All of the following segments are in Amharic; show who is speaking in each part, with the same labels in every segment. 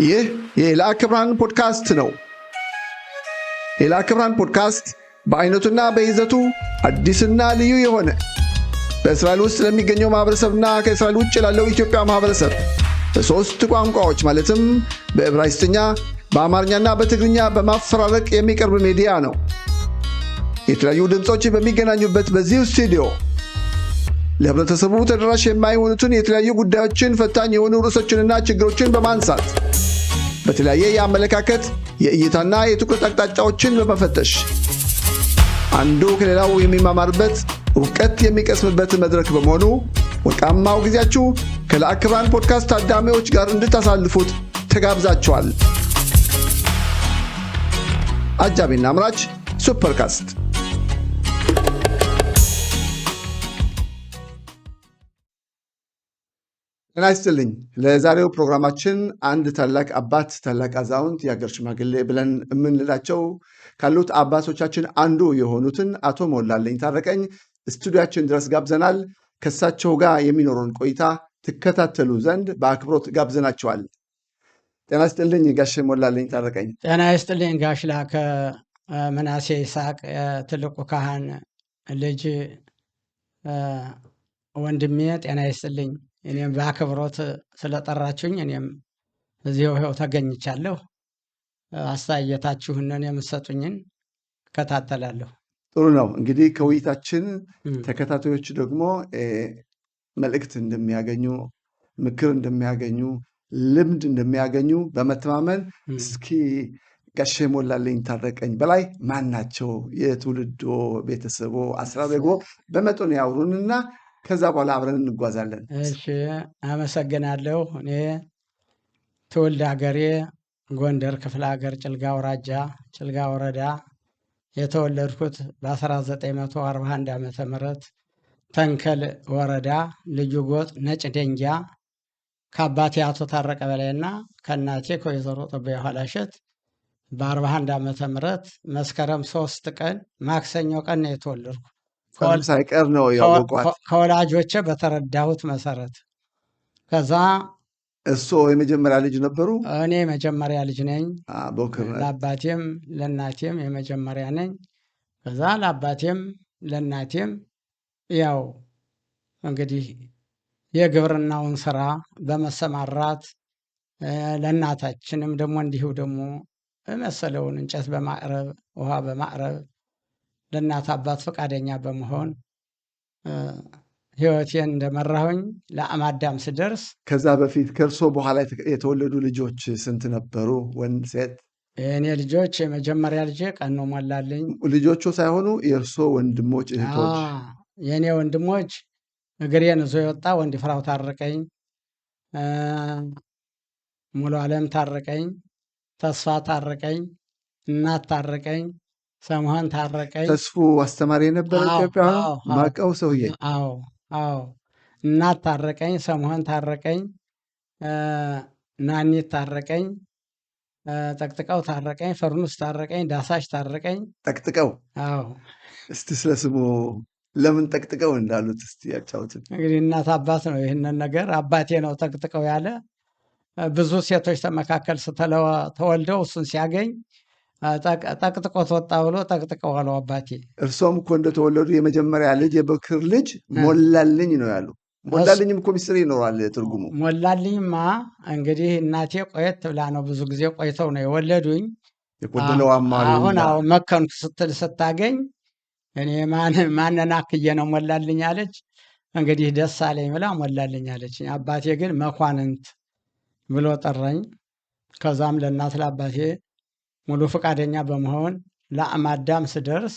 Speaker 1: ይህ የላከ ብርሃን ፖድካስት ነው። የላከ ብርሃን ፖድካስት በአይነቱና በይዘቱ አዲስና ልዩ የሆነ በእስራኤል ውስጥ ለሚገኘው ማህበረሰብና ከእስራኤል ውጭ ላለው ኢትዮጵያ ማህበረሰብ በሶስት ቋንቋዎች ማለትም በዕብራይስጥኛ፣ በአማርኛና በትግርኛ በማፈራረቅ የሚቀርብ ሚዲያ ነው። የተለያዩ ድምጾች በሚገናኙበት በዚህ ስቱዲዮ ለህብረተሰቡ ተደራሽ የማይሆኑትን የተለያዩ ጉዳዮችን፣ ፈታኝ የሆኑ ርዕሶችንና ችግሮችን በማንሳት በተለያየ የአመለካከት የእይታና የትኩረት አቅጣጫዎችን በመፈተሽ አንዱ ከሌላው የሚማማርበት እውቀት የሚቀስምበት መድረክ በመሆኑ ወርቃማው ጊዜያችሁ ከላከ ብርሃን ፖድካስት ታዳሚዎች ጋር እንድታሳልፉት ተጋብዛችኋል። አጃቢና አምራች ሱፐርካስት። ጤና ይስጥልኝ። ለዛሬው ፕሮግራማችን አንድ ታላቅ አባት፣ ታላቅ አዛውንት፣ የአገር ሽማግሌ ብለን የምንላቸው ካሉት አባቶቻችን አንዱ የሆኑትን አቶ ሞላለኝ ታረቀኝ ስቱዲያችን ድረስ ጋብዘናል። ከእሳቸው ጋር የሚኖረውን ቆይታ ትከታተሉ ዘንድ በአክብሮት ጋብዘናቸዋል። ጤና ይስጥልኝ ጋሽ ሞላለኝ ታረቀኝ።
Speaker 2: ጤና ይስጥልኝ ጋሽ ላከ ምናሴ ይስሐቅ ትልቁ ካህን ልጅ ወንድሜ፣ ጤና ይስጥልኝ። እኔም በአክብሮት ስለጠራችሁኝ እኔም እዚሁ ተገኝቻለሁ። አስተያየታችሁንን የምትሰጡኝን እከታተላለሁ።
Speaker 1: ጥሩ ነው። እንግዲህ ከውይይታችን ተከታታዮች ደግሞ መልእክት እንደሚያገኙ፣ ምክር እንደሚያገኙ፣ ልምድ እንደሚያገኙ በመተማመን እስኪ ጋሽ ሞላለኝ ታረቀኝ በላይ ማን ናቸው? የትውልዶ ቤተሰቦ አስራቤጎ በመጠኑ ያውሩንና ከዛ በኋላ አብረን እንጓዛለን።
Speaker 2: እሺ፣ አመሰግናለሁ። እኔ ትውልድ ሀገሬ ጎንደር ክፍለ ሀገር ጭልጋ አውራጃ ጭልጋ ወረዳ የተወለድኩት በ1941 ዓመተ ምህረት ተንከል ወረዳ ልዩ ጎጥ ነጭ ደንጊያ ከአባቴ አቶ ታረቀ በላይና ከእናቴ ከወይዘሮ ጠበያ ኋላሸት በ41 ዓመተ ምህረት መስከረም 3 ቀን ማክሰኞ ቀን ነው የተወለድኩ።
Speaker 1: ሳይቀር ነው ያወቋት
Speaker 2: ከወላጆቼ በተረዳሁት መሰረት። ከዛ
Speaker 1: እርስዎ የመጀመሪያ ልጅ ነበሩ?
Speaker 2: እኔ የመጀመሪያ ልጅ ነኝ። ለአባቴም ለእናቴም የመጀመሪያ ነኝ። ከዛ ለአባቴም ለእናቴም ያው እንግዲህ የግብርናውን ስራ በመሰማራት ለእናታችንም ደግሞ እንዲሁ ደግሞ መሰለውን እንጨት በማቅረብ ውሃ በማቅረብ ለእናት አባት ፈቃደኛ በመሆን ህይወቴን እንደመራሁኝ ለአቅመ አዳም ስደርስ።
Speaker 1: ከዛ በፊት ከእርሶ በኋላ የተወለዱ ልጆች ስንት ነበሩ? ወንድ ሴት?
Speaker 2: የእኔ ልጆች የመጀመሪያ ልጄ ቀኖ ሞላለኝ።
Speaker 1: ልጆቹ ሳይሆኑ የእርሶ ወንድሞች እህቶች?
Speaker 2: የእኔ ወንድሞች እግሬን ይዞ የወጣ ወንድ ፍራው ታረቀኝ፣ ሙሉ ዓለም ታረቀኝ፣ ተስፋ ታረቀኝ፣ እናት ታረቀኝ፣ ሰምሆን ታረቀኝ።
Speaker 1: ተስፉ አስተማሪ የነበረ ኢትዮጵያ ማቀው ሰውዬ?
Speaker 2: አዎ። እናት ታረቀኝ፣ ሰምሆን ታረቀኝ፣ ናኒት ታረቀኝ፣ ጠቅጥቀው ታረቀኝ፣ ፈርኑስ ታረቀኝ፣ ዳሳሽ ታረቀኝ።
Speaker 1: ጠቅጥቀው?
Speaker 2: አዎ።
Speaker 1: እስቲ ስለ ስሙ ለምን ጠቅጥቀው እንዳሉት እስቲ ያጫውትን።
Speaker 2: እንግዲህ እናት አባት ነው ይህንን ነገር አባቴ ነው ጠቅጥቀው ያለ። ብዙ ሴቶች ተመካከል ተወልደው እሱን ሲያገኝ ጠቅጥቆት ወጣ ብሎ ጠቅጥቀው አለው አባቴ።
Speaker 1: እርሶም እኮ እንደተወለዱ የመጀመሪያ ልጅ የበክር ልጅ ሞላልኝ ነው ያሉ። ሞላልኝም እኮ ሚስጥር ይኖራል ትርጉሙ።
Speaker 2: ሞላልኝማ እንግዲህ እናቴ ቆየት ብላ ነው ብዙ ጊዜ ቆይተው ነው የወለዱኝ።
Speaker 1: የቆደለው
Speaker 2: አሁን መከንኩ ስትል ስታገኝ እኔ ማንን አክዬ ነው ሞላልኝ አለች። እንግዲህ ደስ አለኝ ብላ ሞላልኝ አለች። አባቴ ግን መኳንንት ብሎ ጠራኝ። ከዛም ለእናት ለአባቴ ሙሉ ፍቃደኛ በመሆን ለአቅመ አዳም ስደርስ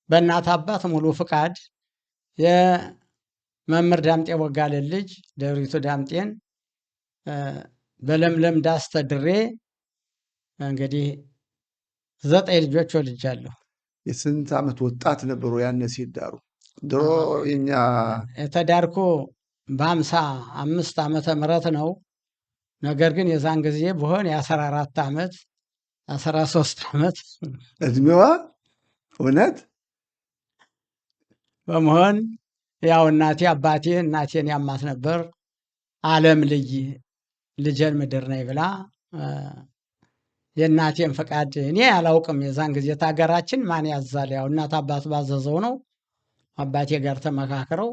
Speaker 2: በእናት አባት ሙሉ ፍቃድ የመምህር ዳምጤ ወጋለን ልጅ ደብሪቱ ዳምጤን በለምለም ዳስ ተድሬ እንግዲህ 9 ልጆች ወልጃለሁ።
Speaker 1: የስንት ዓመት ወጣት ነበሩ ያነ ሲዳሩ? ድሮ የኛ
Speaker 2: የተዳርኩ በ55 ዓመተ ምህረት ነው። ነገር ግን የዛን ጊዜ ብሆን የ14 ዓመት 13 ዓመት
Speaker 1: እድሜዋ እውነት
Speaker 2: በመሆን ያው እናቴ እናቴን ያማት ነበር። ዓለም ልጀን ምድር ነኝ ብላ የእናቴን ፈቃድ እኔ አላውቅም። የዛን ጊዜ ሀገራችን ማን ያዛል? ያው እናት አባት ባዘዘው ነው። አባቴ ጋር ተመካክረው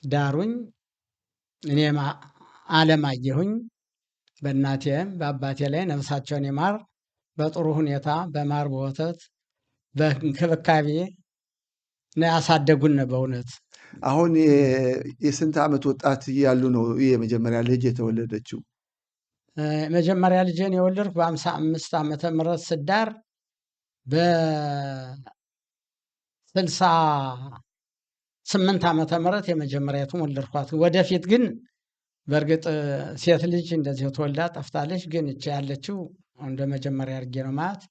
Speaker 2: ዳሩኝ። እኔም ዓለም አየሁኝ። በእናቴም በአባቴ ላይ ነፍሳቸውን ይማር በጥሩ ሁኔታ በማር በወተት በእንክብካቤ ነው ያሳደጉን። በእውነት
Speaker 1: አሁን የስንት ዓመት ወጣት እያሉ ነው የመጀመሪያ ልጅ የተወለደችው?
Speaker 2: መጀመሪያ ልጄን የወለድኩ በ55 ዓመተ ምህረት ስዳር በ68 ዓመተ ምህረት የመጀመሪያቱን ወለድኳት። ወደፊት ግን በእርግጥ ሴት ልጅ እንደዚህ ተወልዳ ጠፍታለች። ግን እቺ ያለችው እንደ መጀመሪያ አድርጌ ነው ማለት።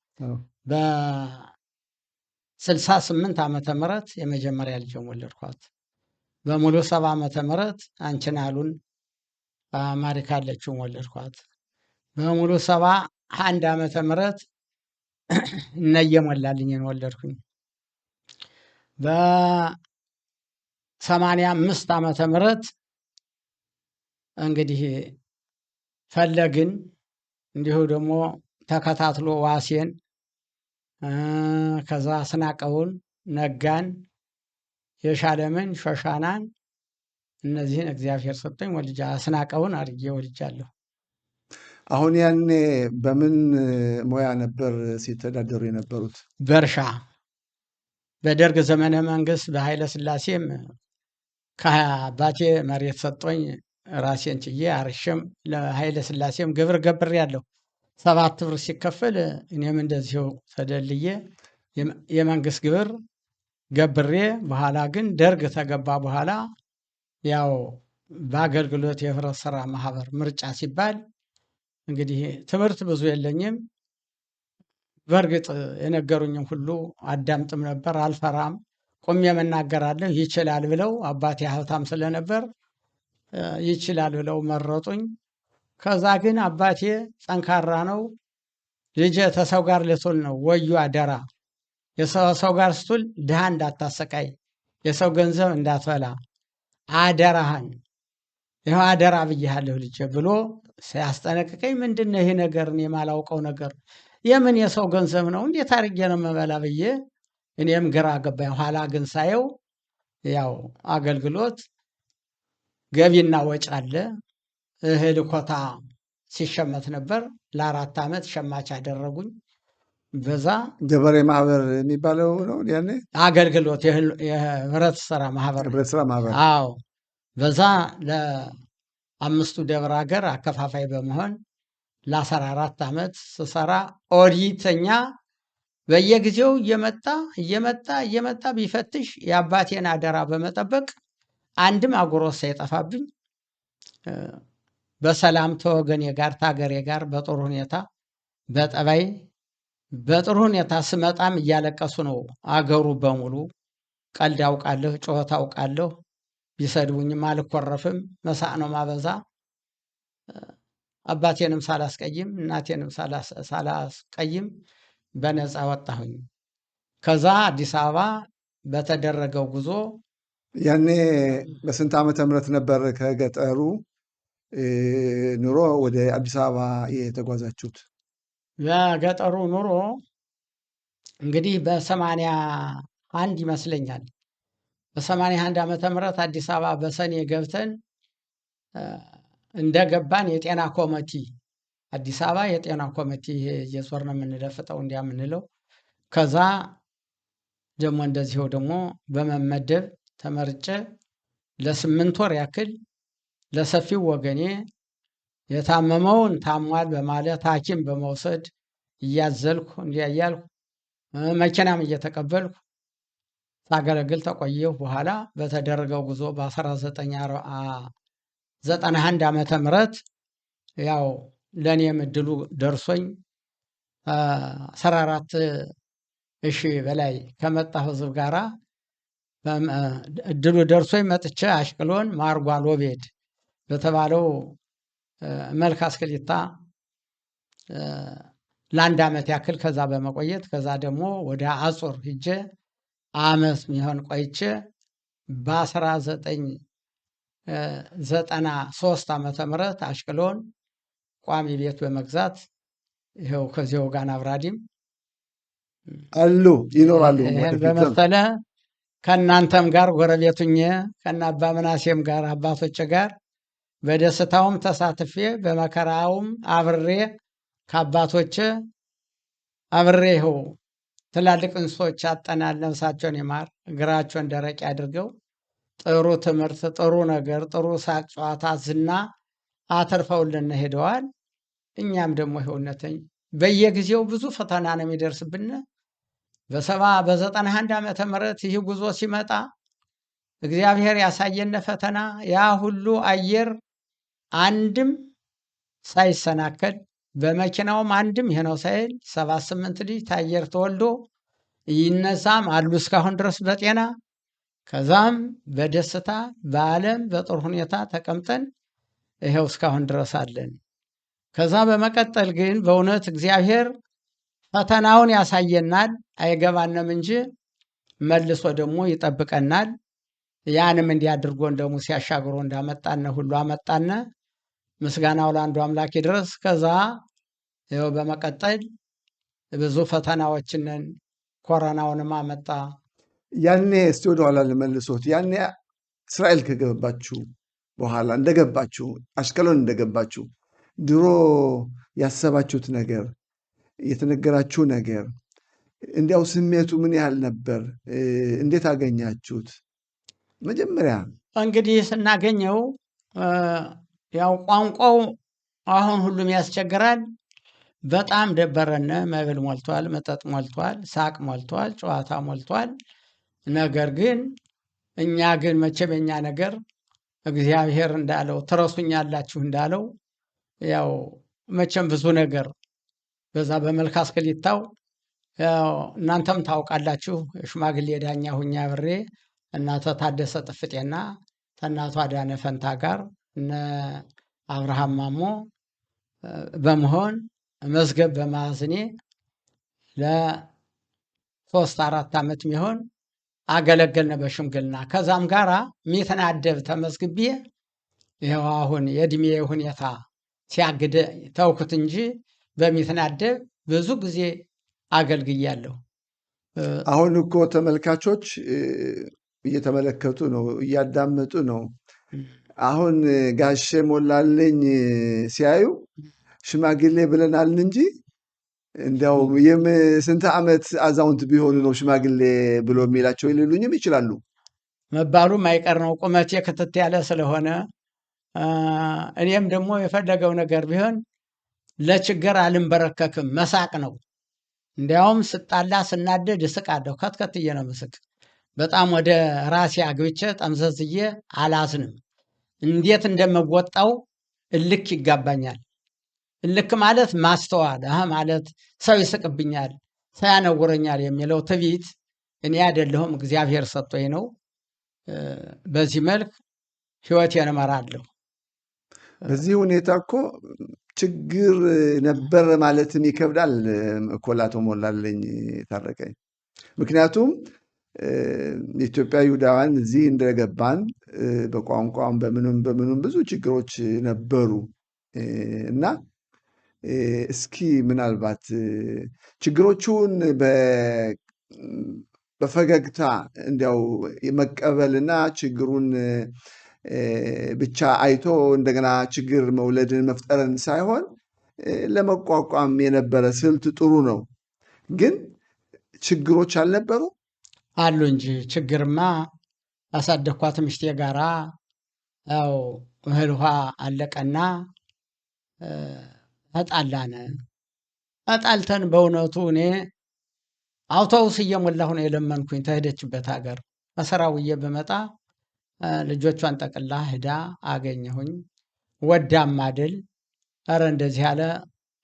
Speaker 2: በ68 ዓመተ ምህረት የመጀመሪያ ልጄን ወለድኳት። በሙሉ 70 ዓመተ ምህረት አንቺን አሉን በአሜሪካ ያለችውን ወለድኳት። በሙሉ 71 ዓመተ ምህረት እነየሞላልኝን ወለድኩኝ። በ85 ዓመተ ምህረት እንግዲህ ፈለግን፣ እንዲሁ ደግሞ ተከታትሎ ዋሴን፣ ከዛ አስናቀውን፣ ነጋን፣ የሻለምን፣ ሾሻናን እነዚህን እግዚአብሔር ሰጠኝ ወልጃ አስናቀውን አድርጌ ወልጃለሁ።
Speaker 1: አሁን ያኔ በምን ሙያ ነበር ሲተዳደሩ የነበሩት?
Speaker 2: በእርሻ በደርግ ዘመነ መንግስት በኃይለ ሥላሴም ከአባቴ መሬት ሰጦኝ ራሴን ችዬ አርሼም ለኃይለ ሥላሴም ግብር ገብሬያለሁ። 7 ብር ሲከፈል እኔም እንደዚሁ ተደልዬ የመንግስት ግብር ገብሬ፣ በኋላ ግን ደርግ ተገባ በኋላ ያው በአገልግሎት የህብረት ስራ ማህበር ምርጫ ሲባል እንግዲህ ትምህርት ብዙ የለኝም። በእርግጥ የነገሩኝም ሁሉ አዳምጥም ነበር፣ አልፈራም፣ ቆሜ መናገራለሁ ይችላል ብለው አባቴ ሀብታም ስለነበር ይችላል ብለው መረጡኝ። ከዛ ግን አባቴ ጠንካራ ነው፣ ልጄ ተሰው ጋር ልትውል ነው፣ ወዩ አደራ፣ የሰው ጋር ስትውል ድሃ እንዳታሰቃይ፣ የሰው ገንዘብ እንዳትበላ፣ አደራህን ይኸው አደራ ብያለሁ ልጄ ብሎ ሲያስጠነቅቀኝ፣ ምንድን ነው ይሄ ነገር? እኔ የማላውቀው ነገር የምን የሰው ገንዘብ ነው እንዴት አድርጌ ነው የምበላ ብዬ እኔም ግራ ገባኝ። ኋላ ግን ሳየው ያው አገልግሎት ገቢና ወጭ አለ። እህል ኮታ ሲሸመት ነበር። ለ4 ዓመት ሸማች አደረጉኝ። በዛ
Speaker 1: ገበሬ ማህበር የሚባለው ነው ያኔ
Speaker 2: አገልግሎት የህብረት ስራ ማህበር። አዎ በዛ ለ5ቱ ደብረ ሀገር አከፋፋይ በመሆን ለ14 ዓመት ስሰራ ኦዲተኛ በየጊዜው እየመጣ ቢፈትሽ የአባቴን አደራ በመጠበቅ አንድም አጉሮስ ሳይጠፋብኝ በሰላም ተወገኔ ጋር ታገሬ ጋር በጥሩ ሁኔታ በጠባይ በጥሩ ሁኔታ ስመጣም እያለቀሱ ነው አገሩ በሙሉ። ቀልድ አውቃለሁ፣ ጩኸት አውቃለሁ። ቢሰድቡኝም አልኮረፍም። መሳቅ ነው ማበዛ። አባቴንም ሳላስቀይም እናቴንም ሳላስቀይም በነፃ ወጣሁኝ። ከዛ አዲስ አበባ በተደረገው ጉዞ
Speaker 1: ያኔ በስንት ዓመተ ምህረት ነበር ከገጠሩ ኑሮ ወደ አዲስ አበባ የተጓዛችሁት?
Speaker 2: በገጠሩ ኑሮ እንግዲህ በ81 ይመስለኛል። በ81 ዓመተ ምህረት አዲስ አበባ በሰኔ ገብተን እንደገባን የጤና ኮሚቴ አዲስ አበባ የጤና ኮሚቴ እየዞር ነው የምንለፍጠው እንዲያ የምንለው። ከዛ ደግሞ እንደዚሁ ደግሞ በመመደብ ተመርጬ ለ8 ወር ያክል ለሰፊው ወገኔ የታመመውን ታሟል በማለት ሐኪም በመውሰድ እያዘልኩ እንዲያያልኩ መኪናም እየተቀበልኩ ሳገለግል ተቆየሁ። በኋላ በተደረገው ጉዞ በ1991 ዓመተ ምህረት ያው ለእኔም እድሉ ደርሶኝ 14,000 በላይ ከመጣ ህዝብ ጋራ እድሉ ደርሶኝ መጥቼ አሽቅሎን ማርጓ ሎቤድ በተባለው መልክ አስክሊታ ለ1 ዓመት ያክል ከዛ በመቆየት ከዛ ደግሞ ወደ አጹር ሂጄ ዓመት ሚሆን ቆይቼ በ1993 ዓመተ ምህረት አሽቅሎን ቋሚ ቤት በመግዛት ይኸው ከዚያው ጋር አብራዲም
Speaker 1: አሉ ይኖራሉ።
Speaker 2: ይህን
Speaker 1: ወደፊትም
Speaker 2: በመሰለ ከእናንተም ጋር ጎረቤቱኜ ከነ አባ ምናሴም ጋር አባቶች ጋር በደስታውም ተሳትፌ በመከራውም አብሬ ከአባቶች አብሬ ይኸው ትላልቅ እንስሶች አጠናል። ነፍሳቸውን ይማር፣ እግራቸውን ደረቅ ያድርገው። ጥሩ ትምህርት፣ ጥሩ ነገር፣ ጥሩ ሳቅ፣ ጨዋታ፣ ዝና አተርፈውልን ሄደዋል። እኛም ደግሞ ይኸውነተኝ በየጊዜው ብዙ ፈተና ነው የሚደርስብን። በ91 ዓመተ ምህረት ይህ ጉዞ ሲመጣ እግዚአብሔር ያሳየነ ፈተና ያ ሁሉ አየር አንድም ሳይሰናከል በመኪናውም አንድም ይሄ ነው ሳይል 78 ልጅ ታየር ተወልዶ ይነሳም አሉ እስካሁን ድረስ በጤና ከዛም በደስታ በዓለም በጥሩ ሁኔታ ተቀምጠን ይኸው እስካሁን ድረስ አለን። ከዛ በመቀጠል ግን በእውነት እግዚአብሔር ፈተናውን ያሳየናል፣ አይገባንም እንጂ መልሶ ደግሞ ይጠብቀናል። ያንም እንዲያድርጎ እንደ ሙሴ አሻግሮ እንዳመጣነ ሁሉ አመጣነ። ምስጋናው ለአንዱ አምላክ ይድረስ። ከዛ ይኸው በመቀጠል ብዙ ፈተናዎችንን ኮሮናውንም አመጣ።
Speaker 1: ያኔ እስቲ ወደኋላ ልመልሶት። ያኔ እስራኤል ከገባችሁ በኋላ እንደገባችሁ አሽቀሎን እንደገባችሁ ድሮ ያሰባችሁት ነገር የተነገራችሁ ነገር እንዲያው ስሜቱ ምን ያህል ነበር? እንዴት አገኛችሁት? መጀመሪያ
Speaker 2: እንግዲህ ስናገኘው ያው ቋንቋው አሁን ሁሉም ያስቸግራል። በጣም ደበረነ። መብል ሞልቷል፣ መጠጥ ሞልቷል፣ ሳቅ ሞልቷል፣ ጨዋታ ሞልቷል። ነገር ግን እኛ ግን መቼም የኛ ነገር እግዚአብሔር እንዳለው ትረሱኛላችሁ እንዳለው ያው መቼም ብዙ ነገር በዛ በመልካ አስክሊታው እናንተም ታውቃላችሁ። ሽማግሌ ዳኛ ሁኛ ብሬ እናተ ታደሰ ጥፍጤና ተናቷ አዳነ ፈንታ ጋር እነ አብርሃም ማሞ በመሆን መዝገብ በማዝኔ ለ3-4 ዓመት ሚሆን አገለገልነ በሽምግልና። ከዛም ጋራ ሚተናደብ ተመዝግቤ ይኸው አሁን የእድሜ ሁኔታ ሲያግደ ተውኩት እንጂ በሚተናደብ ብዙ ጊዜ አገልግያለሁ።
Speaker 1: አሁን እኮ ተመልካቾች እየተመለከቱ ነው፣ እያዳመጡ ነው። አሁን ጋሼ ሞላልኝ ሲያዩ ሽማግሌ ብለናል እንጂ እንዲያው ስንት ዓመት አዛውንት ቢሆኑ ነው ሽማግሌ ብሎ የሚላቸው ሊሉኝም ይችላሉ።
Speaker 2: መባሉ ማይቀር ነው። ቁመቴ ክትት ያለ ስለሆነ እኔም ደግሞ የፈለገው ነገር ቢሆን ለችግር አልንበረከክም። መሳቅ ነው። እንዲያውም ስጣላ ስናደድ እስቃለሁ። ከትከትዬ ነው ምስቅ። በጣም ወደ ራሴ አግብቼ ጠምዘዝዬ አላዝንም። እንዴት እንደምወጣው እልክ ይጋባኛል። እልክ ማለት ማስተዋል ማለት ሰው ይስቅብኛል፣ ሰው ያነውረኛል የሚለው ትዕቢት እኔ አይደለሁም፣ እግዚአብሔር ሰጥቶኝ ነው። በዚህ መልክ ሕይወቴን እመራለሁ።
Speaker 1: በዚህ ሁኔታ እኮ ችግር ነበር ማለትም ይከብዳል እኮ ለአቶ ሞላልኝ ታረቀኝ። ምክንያቱም የኢትዮጵያ ይሁዳውያን እዚህ እንደገባን በቋንቋም በምኑም ብዙ ችግሮች ነበሩ እና እስኪ ምናልባት ችግሮቹን በፈገግታ እንዲያው መቀበልና ችግሩን ብቻ አይቶ እንደገና ችግር መውለድን መፍጠርን ሳይሆን ለመቋቋም የነበረ ስልት ጥሩ ነው። ግን ችግሮች አልነበሩ
Speaker 2: አሉ እንጂ ችግርማ ያሳደግኳት ምሽቴ ጋራ ያው እህል ውሃ አለቀና ተጣላን። ተጣልተን በእውነቱ እኔ አውቶቡስ እየሞላሁ ነው የለመንኩኝ ተሄደችበት ሀገር ከስራ ውዬ በመጣ ልጆቿን ጠቅላ ሄዳ አገኘሁኝ። ወዳም አይደል ኧረ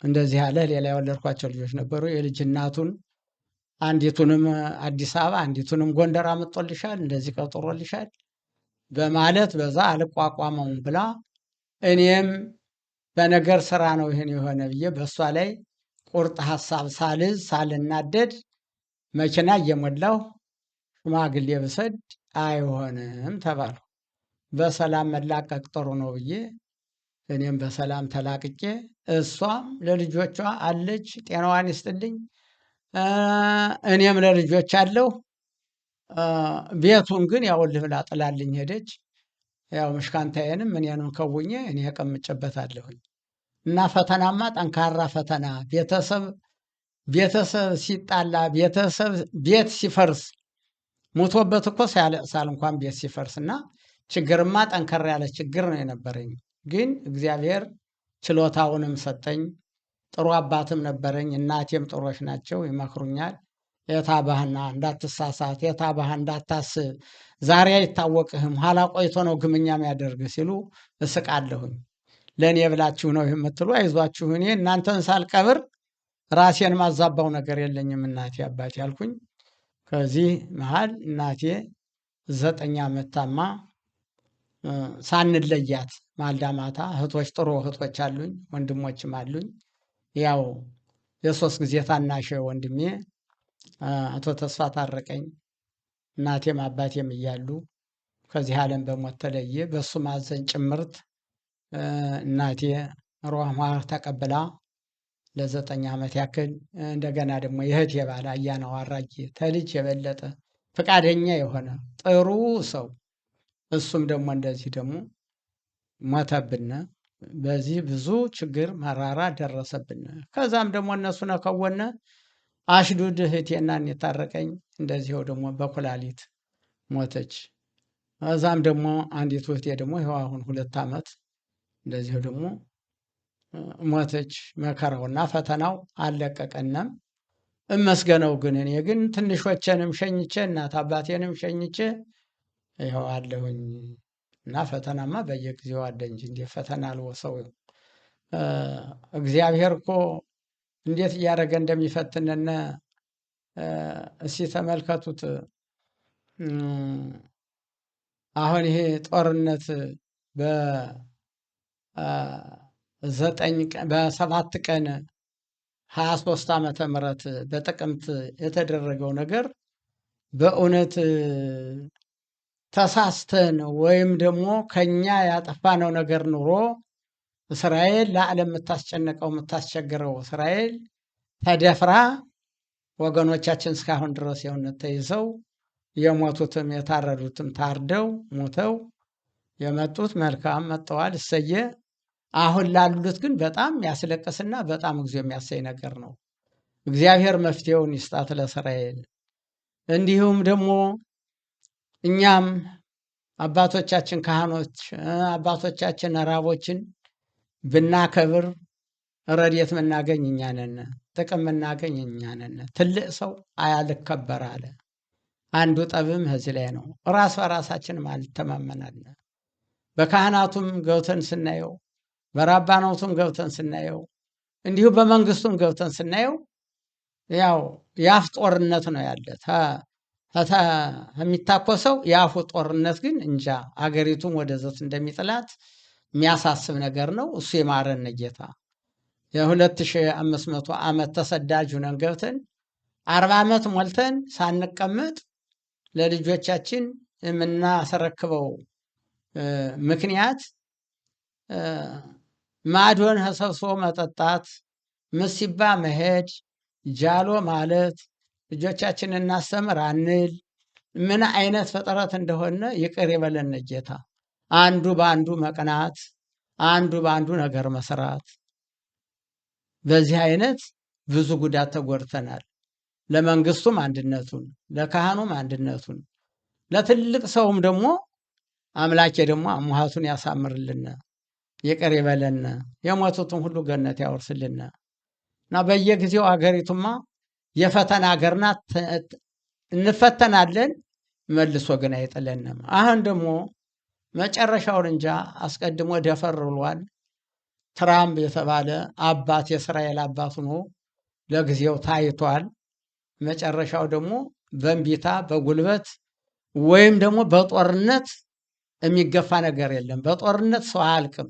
Speaker 2: እንደዚህ ያለ ሌላ የወለድኳቸው ልጆች ነበሩ። የልጅ እናቱን አንዲቱንም አዲስ አበባ አንዲቱንም ጎንደር አመጦልሻል፣ እንደዚህ ቀጥሮልሻል በማለት በዛ አልቋቋመውም ብላ እኔም በነገር ስራ ነው ይሄን የሆነ ብዬ በእሷ ላይ ቁርጥ ሀሳብ ሳልዝ ሳልናደድ መኪና እየሞላሁ ሽማግሌ ብሰድ አይሆንም ተባሉ። በሰላም መላቀቅ ጥሩ ነው ብዬ እኔም በሰላም ተላቅቄ እሷም ለልጆቿ አለች፣ ጤናዋን ይስጥልኝ። እኔም ለልጆች አለሁ። ቤቱን ግን ያው ልብላ ጥላልኝ ሄደች። ያው ምሽካንታዬንም እኔንም ከውኜ እኔ ቀምጬበታለሁኝ። እና ፈተናማ ጠንካራ ፈተና ቤተሰብ ሲጣላ ቤት ሲፈርስ ሞቶበት እኮ ሳያለቅሳል እንኳን ቤት ሲፈርስ እና ችግርማ ጠንከር ያለ ችግር ነው የነበረኝ። ግን እግዚአብሔር ችሎታውንም ሰጠኝ። ጥሩ አባትም ነበረኝ። እናቴም ጥሩዎች ናቸው፣ ይመክሩኛል። የታባህና እንዳትሳሳት፣ የታባህ እንዳታስብ፣ ዛሬ አይታወቅህም ኋላ ቆይቶ ነው ግምኛ የሚያደርግ ሲሉ እስቃለሁኝ። ለእኔ ብላችሁ ነው የምትሉ አይዟችሁ፣ እኔ እናንተን ሳልቀብር ራሴን ማዛባው ነገር የለኝም እናቴ አባቴ ያልኩኝ። ከዚህ መሃል እናቴ 9 ዓመት ታማ ሳንለያት ማልዳ ማታ እህቶች ጥሩ እህቶች አሉኝ፣ ወንድሞችም አሉኝ። ያው የ3 ጊዜ ታናሽ ወንድሜ አቶ ተስፋ ታረቀኝ እናቴም አባቴም እያሉ ከዚህ ዓለም በሞት ተለየ። በሱ ማዘን ጭምርት እናቴ ሮማ ተቀብላ ለ9 ዓመት ያክል እንደገና ደግሞ የእህቴ ባል አያናው አራጌ ተልጅ የበለጠ ፈቃደኛ የሆነ ጥሩ ሰው እሱም ደግሞ እንደዚህ ደግሞ ሞተብን። በዚህ ብዙ ችግር መራራ ደረሰብን። ከዛም ደግሞ እነሱ ነከወነ አሽዱድ እህቴና የታረቀኝ እንደዚሁ ደግሞ በኩላሊት ሞተች። ከዛም ደግሞ አንዲት እህቴ ደግሞ ይኸው አሁን 2 ዓመት እንደዚሁ ደግሞ ሞተች። መከራውና ፈተናው አልለቀቀንም። እመስገነው ግን እኔ ግን ትንሾቼንም ሸኝቼ እናት አባቴንም ሸኝቼ ይኸው አለሁኝ። እና ፈተናማ በየጊዜው አለ እንጂ እንደ ፈተና አልወሰው። እግዚአብሔር እኮ እንዴት እያደረገ እንደሚፈትነን እስቲ ተመልከቱት። አሁን ይሄ ጦርነት በ7 ቀን 23 ዓመተ ምህረት በጥቅምት የተደረገው ነገር በእውነት ተሳስተን ወይም ደግሞ ከኛ ያጠፋነው ነገር ኑሮ እስራኤል ለዓለም የምታስጨንቀው የምታስቸግረው እስራኤል ተደፍራ ወገኖቻችን እስካሁን ድረስ የእውነት ተይዘው የሞቱትም የታረዱትም ታርደው ሞተው የመጡት መልካም መጥተዋል፣ እሰየ። አሁን ላሉት ግን በጣም ያስለቅስና በጣም እግዚኦ የሚያሰኝ ነገር ነው። እግዚአብሔር መፍትሄውን ይስጣት ለእስራኤል። እንዲሁም ደግሞ እኛም አባቶቻችን ካህኖች አባቶቻችን ራቦችን ብናከብር ረድኤት ምናገኝ እኛ ነን፣ ጥቅም ምናገኝ እኛ ነን። ትልቅ ሰው አያልከበር አለ። አንዱ ጠብም እዚህ ላይ ነው። ራስ በራሳችን አልተማመናለን። በካህናቱም ገብተን ስናየው፣ በራባናቱም ገብተን ስናየው፣ እንዲሁ በመንግስቱም ገብተን ስናየው ያው የአፍ ጦርነት ነው ያለ። የሚታኮሰው የአፉ ጦርነት ግን እንጃ አገሪቱን ወደ ዘት እንደሚጥላት የሚያሳስብ ነገር ነው። እሱ የማረን ጌታ። የ2500 ዓመት ተሰዳጅ ሁነን ገብተን 40 ዓመት ሞልተን ሳንቀመጥ ለልጆቻችን የምናስረክበው ምክንያት ማዶን ተሰብስቦ መጠጣት፣ ምሲባ መሄድ፣ ጃሎ ማለት፣ ልጆቻችንን እናስተምር አንል። ምን አይነት ፍጥረት እንደሆነ ይቅር ይበለን ጌታ። አንዱ በአንዱ መቅናት፣ አንዱ በአንዱ ነገር መስራት፣ በዚህ አይነት ብዙ ጉዳት ተጎድተናል። ለመንግስቱም አንድነቱን፣ ለካህኑም አንድነቱን፣ ለትልቅ ሰውም ደግሞ አምላኬ ደግሞ አሙሃቱን ያሳምርልን፣ ይቅር ይበለን፣ የሞቱትን ሁሉ ገነት ያወርስልን። እና በየጊዜው አገሪቱማ የፈተና ሀገር ናት። እንፈተናለን፣ መልሶ ግን አይጥለንም። አሁን ደግሞ መጨረሻውን እንጃ አስቀድሞ ደፈር ብሏል። ትራምፕ የተባለ አባት የእስራኤል አባት ሆኖ ለጊዜው ታይቷል። መጨረሻው ደግሞ በእንቢታ በጉልበት ወይም ደግሞ በጦርነት የሚገፋ ነገር የለም። በጦርነት ሰው አያልቅም።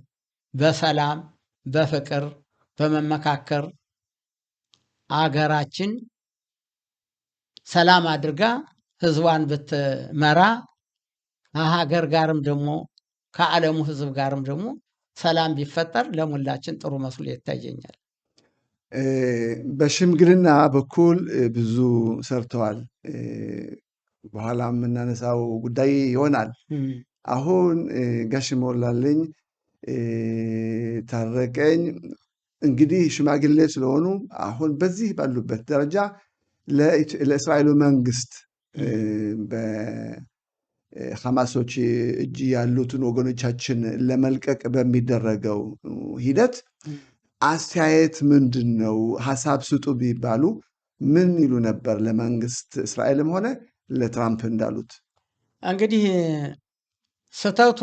Speaker 2: በሰላም በፍቅር በመመካከር አገራችን ሰላም አድርጋ ህዝቧን ብትመራ ከሀገር ጋርም ደግሞ ከዓለሙ ህዝብ ጋርም ደግሞ ሰላም ቢፈጠር ለሙላችን ጥሩ መስሎ ይታየኛል።
Speaker 1: በሽምግልና በኩል ብዙ ሰርተዋል። በኋላ የምናነሳው ጉዳይ ይሆናል። አሁን ጋሽ ሞላልኝ ታረቀኝ እንግዲህ ሽማግሌ ስለሆኑ አሁን በዚህ ባሉበት ደረጃ ለእስራኤሉ መንግስት በሐማሶች እጅ ያሉትን ወገኖቻችን ለመልቀቅ በሚደረገው ሂደት አስተያየት ምንድን ነው? ሀሳብ ስጡ ቢባሉ ምን ይሉ ነበር? ለመንግስት እስራኤልም ሆነ ለትራምፕ እንዳሉት
Speaker 2: እንግዲህ ስተቱ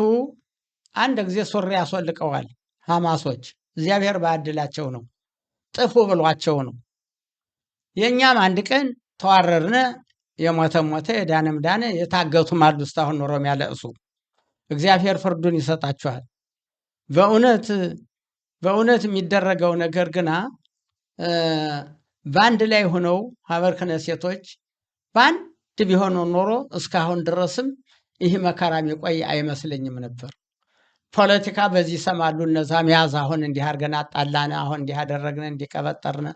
Speaker 2: አንድ ጊዜ ሱሪ ያስወልቀዋል ሐማሶች። እግዚአብሔር ባዕድላቸው ነው፣ ጥፉ ብሏቸው ነው። የእኛም አንድ ቀን ተዋረርነ፣ የሞተ ሞተ፣ የዳነም ዳነ፣ የታገቱም አሉ እስካሁን ኖሮ የሚያለቅሱ። እግዚአብሔር ፍርዱን ይሰጣቸዋል። በእውነት የሚደረገው ነገር ግና በአንድ ላይ ሆነው ሀበር ክነሴቶች በአንድ ቢሆኑ ኖሮ እስካሁን ድረስም ይህ መከራ የሚቆይ አይመስለኝም ነበር። ፖለቲካ በዚህ ይሰማሉ። እነዛም ያዝ አሁን እንዲህ አድርገን አጣላነ፣ አሁን እንዲህ አደረግነ፣ እንዲቀበጠርነ።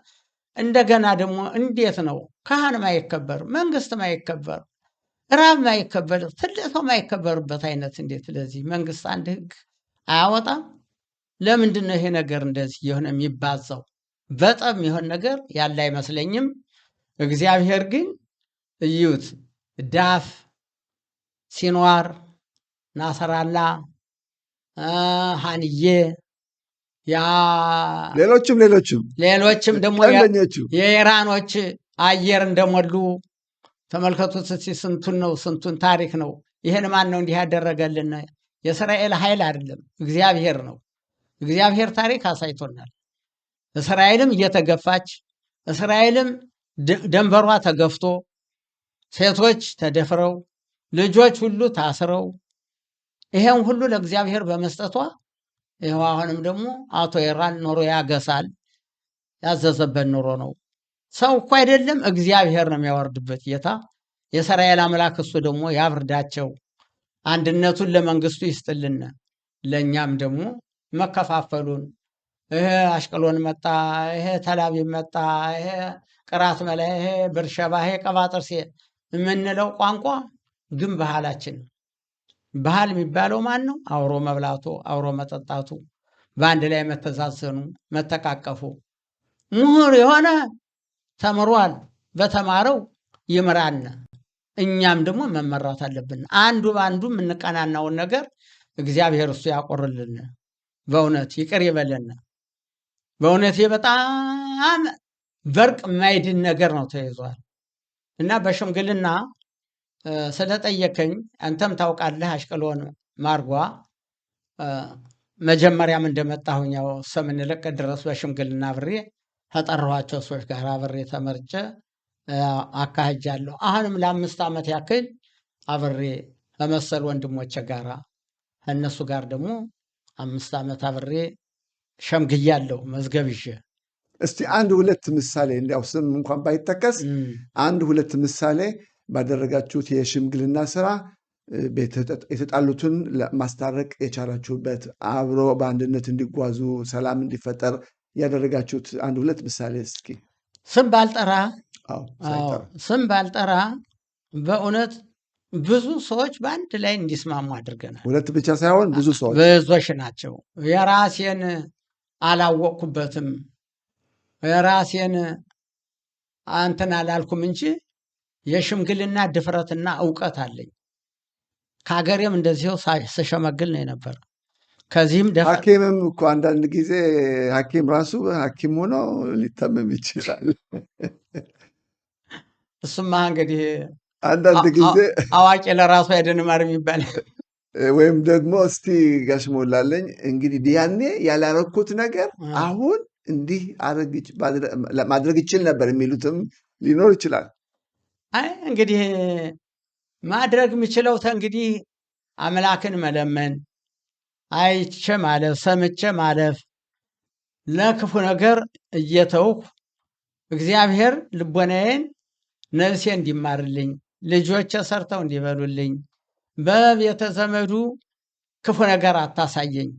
Speaker 2: እንደገና ደግሞ እንዴት ነው ካህን ማይከበር፣ መንግስት ማይከበር፣ ራብ ማይከበር፣ ትልቅ ሰው ማይከበርበት አይነት እንዴት ለዚህ መንግስት አንድ ህግ አያወጣም? ለምንድን ነው ይሄ ነገር እንደዚህ የሆነ የሚባዛው? በጣም የሚሆን ነገር ያለ አይመስለኝም። እግዚአብሔር ግን እዩት፣ ዳፍ፣ ሲኗር፣ ናሰራላ፣ ሃንዬ
Speaker 1: ሌሎችም
Speaker 2: ደግሞ የኢራኖች አየር እንደሞሉ ተመልከቱት። ስንቱን ታሪክ ነው። ይህን ማን ነው እንዲህ ያደረገልን? የእስራኤል ኃይል አይደለም፣ እግዚአብሔር ነው። እግዚአብሔር ታሪክ አሳይቶናል። እስራኤልም እየተገፋች፣ እስራኤልም ደንበሯ ተገፍቶ፣ ሴቶች ተደፍረው፣ ልጆች ሁሉ ታስረው፣ ይሄን ሁሉ ለእግዚአብሔር በመስጠቷ ይኸው አሁንም ደግሞ አቶ ኢራን ኖሮ ያገሳል። ያዘዘበት ኑሮ ነው። ሰው እኮ አይደለም እግዚአብሔር ነው የሚያወርድበት ጌታ። የእስራኤል አምላክ እሱ ደግሞ ያብርዳቸው፣ አንድነቱን ለመንግስቱ ይስጥልን። ለእኛም ደግሞ መከፋፈሉን ይሄ አሽቀሎን መጣ፣ ይሄ ተላቢብ መጣ፣ ይሄ ቅራት መላ፣ ይሄ ብርሸባ፣ ይሄ ቀባጥርሴ የምንለው ቋንቋ ግን ባህላችን። ባህል የሚባለው ማን ነው? አብሮ መብላቱ፣ አብሮ መጠጣቱ፣ በአንድ ላይ መተዛዘኑ፣ መተቃቀፉ። ምሁር የሆነ ተምሯል፣ በተማረው ይምራን። እኛም ደግሞ መመራት አለብን። አንዱ በአንዱ የምንቀናናውን ነገር እግዚአብሔር እሱ ያቆርልን። በእውነት ይቅር ይበለን። በእውነት በጣም በርቅ የማይድን ነገር ነው ተይዟል። እና በሽምግልና ስለጠየከኝ አንተም ታውቃለህ። አሽቀሎን ማርጓ መጀመሪያም እንደመጣሁኝ ያው ሰምንለቅ ድረስ በሽምግልና አብሬ ከጠራኋቸው ሰዎች ጋር አብሬ ተመርጬ አካሄጃለሁ። አሁንም ለ5 ዓመት ያክል አብሬ ከመሰል ወንድሞቼ ጋር ከእነሱ ጋር ደግሞ 5 ዓመት አብሬ ሸምግያለሁ መዝገብ ይዤ።
Speaker 1: እስቲ 1-2 ምሳሌ እንዲያው ስም እንኳን ባይጠቀስ 1-2 ምሳሌ ባደረጋችሁት የሽምግልና ስራ የተጣሉትን ማስታረቅ የቻላችሁበት፣ አብሮ በአንድነት እንዲጓዙ ሰላም እንዲፈጠር ያደረጋችሁት 1-2 ምሳሌ እስኪ።
Speaker 2: ስም ባልጠራ በእውነት ብዙ ሰዎች በአንድ ላይ እንዲስማሙ አድርገናል።
Speaker 1: 2 ብቻ ሳይሆን
Speaker 2: ብዙዎች ናቸው። የራሴን አላወቅኩበትም፣ የራሴን አንተን አላልኩም እንጂ የሽምግልና ድፍረትና እውቀት አለኝ። ከሀገሬም እንደዚሁ ስሸመግል ነው የነበረ። ከዚህም
Speaker 1: ሐኪምም እኮ አንዳንድ ጊዜ ሐኪም ራሱ ሐኪም ሆኖ ሊታመም ይችላል።
Speaker 2: እሱማ እንግዲህ
Speaker 1: አንዳንድ ጊዜ
Speaker 2: አዋቂ ለራሱ አይደንማር የሚባል
Speaker 1: ወይም ደግሞ እስቲ ጋሽ ሞላለኝ እንግዲህ ያኔ ያላረኩት ነገር አሁን እንዲህ ማድረግ ይችል ነበር የሚሉትም ሊኖር ይችላል።
Speaker 2: አይ እንግዲህ ማድረግ የምችለው እንግዲህ አምላክን መለመን፣ አይቼ ማለፍ፣ ሰምቼ ማለፍ፣ ለክፉ ነገር እየተውኩ እግዚአብሔር ልቦናዬን ነፍሴ እንዲማርልኝ፣ ልጆቼ ሰርተው እንዲበሉልኝ፣ በቤተ ዘመዱ ክፉ ነገር አታሳየኝ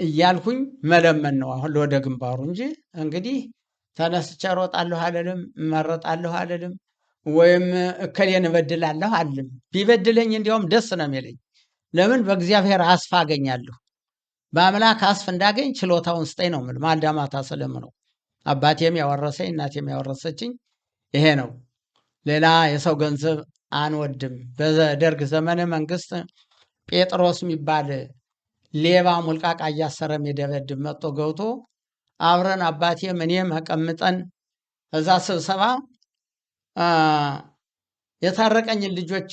Speaker 2: እያልኩኝ መለመን ነው አሁን ወደ ግንባሩ እንጂ እንግዲህ ተነስቼ እሮጣለሁ አልልም፣ እመረጣለሁ አልልም፣ ወይም እከሌን እበድላለሁ አልልም። ቢበድለኝ እንዲያውም ደስ ነው የሚለኝ። ለምን? በእግዚአብሔር አስፋ አገኛለሁ። በአምላክ አስፍ እንዳገኝ ችሎታውን ስጠኝ ነው የምልህ። ማልዳ ማታ ስለምነው አባቴም ያወረሰኝ እናቴም ያወረሰችኝ ይሄ ነው። ሌላ የሰው ገንዘብ አንወድም። በደርግ ዘመነ መንግስት ጴጥሮስ የሚባል ሌባ ሙልቃቃ እያሰረ የሚደበድብ መጥቶ ገብቶ አብረን አባቴም እኔም ተቀምጠን እዛ ስብሰባ የታረቀኝን ልጆች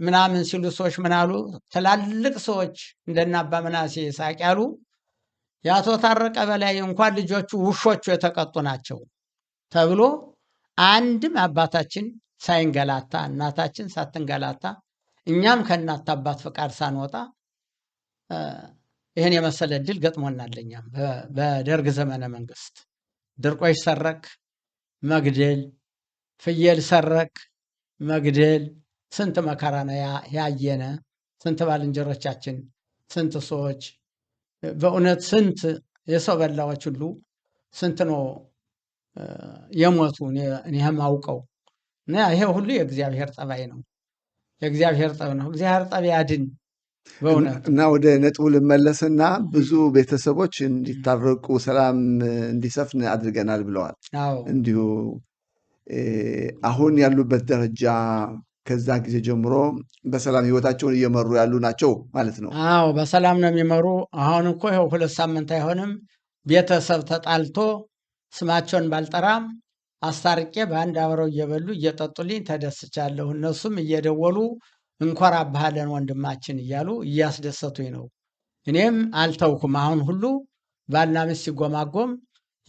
Speaker 2: ምናምን ሲሉ ሰዎች ምናሉ ትላልቅ ሰዎች እንደና አባ ምናሴ ሳቅ ያሉ የአቶ ታረቀ በላይ እንኳን ልጆቹ ውሾቹ የተቀጡ ናቸው ተብሎ አንድም አባታችን ሳይንገላታ እናታችን ሳትንገላታ እኛም ከእናት አባት ፈቃድ ሳንወጣ ይህን የመሰለ እድል ገጥሞናል። እኛም በደርግ ዘመነ መንግስት ድርቆሽ ሰረክ መግደል፣ ፍየል ሰረክ መግደል፣ ስንት መከራ ነው ያየነ። ስንት ባልንጀሮቻችን፣ ስንት ሰዎች በእውነት ስንት የሰው በላዎች ሁሉ ስንት ነው የሞቱ። እኔም አውቀው እና ይሄ ሁሉ የእግዚአብሔር ጠባይ ነው። የእግዚአብሔር ጠብ ነው። እግዚአብሔር ጠብ ያድን በእውነት
Speaker 1: እና ወደ ነጥቡ ልመለስና ብዙ ቤተሰቦች እንዲታረቁ ሰላም እንዲሰፍን አድርገናል ብለዋል። እንዲሁ አሁን ያሉበት ደረጃ ከዛ ጊዜ ጀምሮ በሰላም ህይወታቸውን እየመሩ ያሉ ናቸው ማለት ነው?
Speaker 2: አዎ በሰላም ነው የሚመሩ። አሁን እኮ ይኸው 2 ሳምንት አይሆንም ቤተሰብ ተጣልቶ ስማቸውን ባልጠራም አስታርቄ በአንድ አብረው እየበሉ እየጠጡልኝ ተደስቻለሁ። እነሱም እየደወሉ እንኮራብሃለን ወንድማችን እያሉ እያስደሰቱኝ ነው። እኔም አልተውኩም። አሁን ሁሉ ባልና ሚስት ሲጎማጎም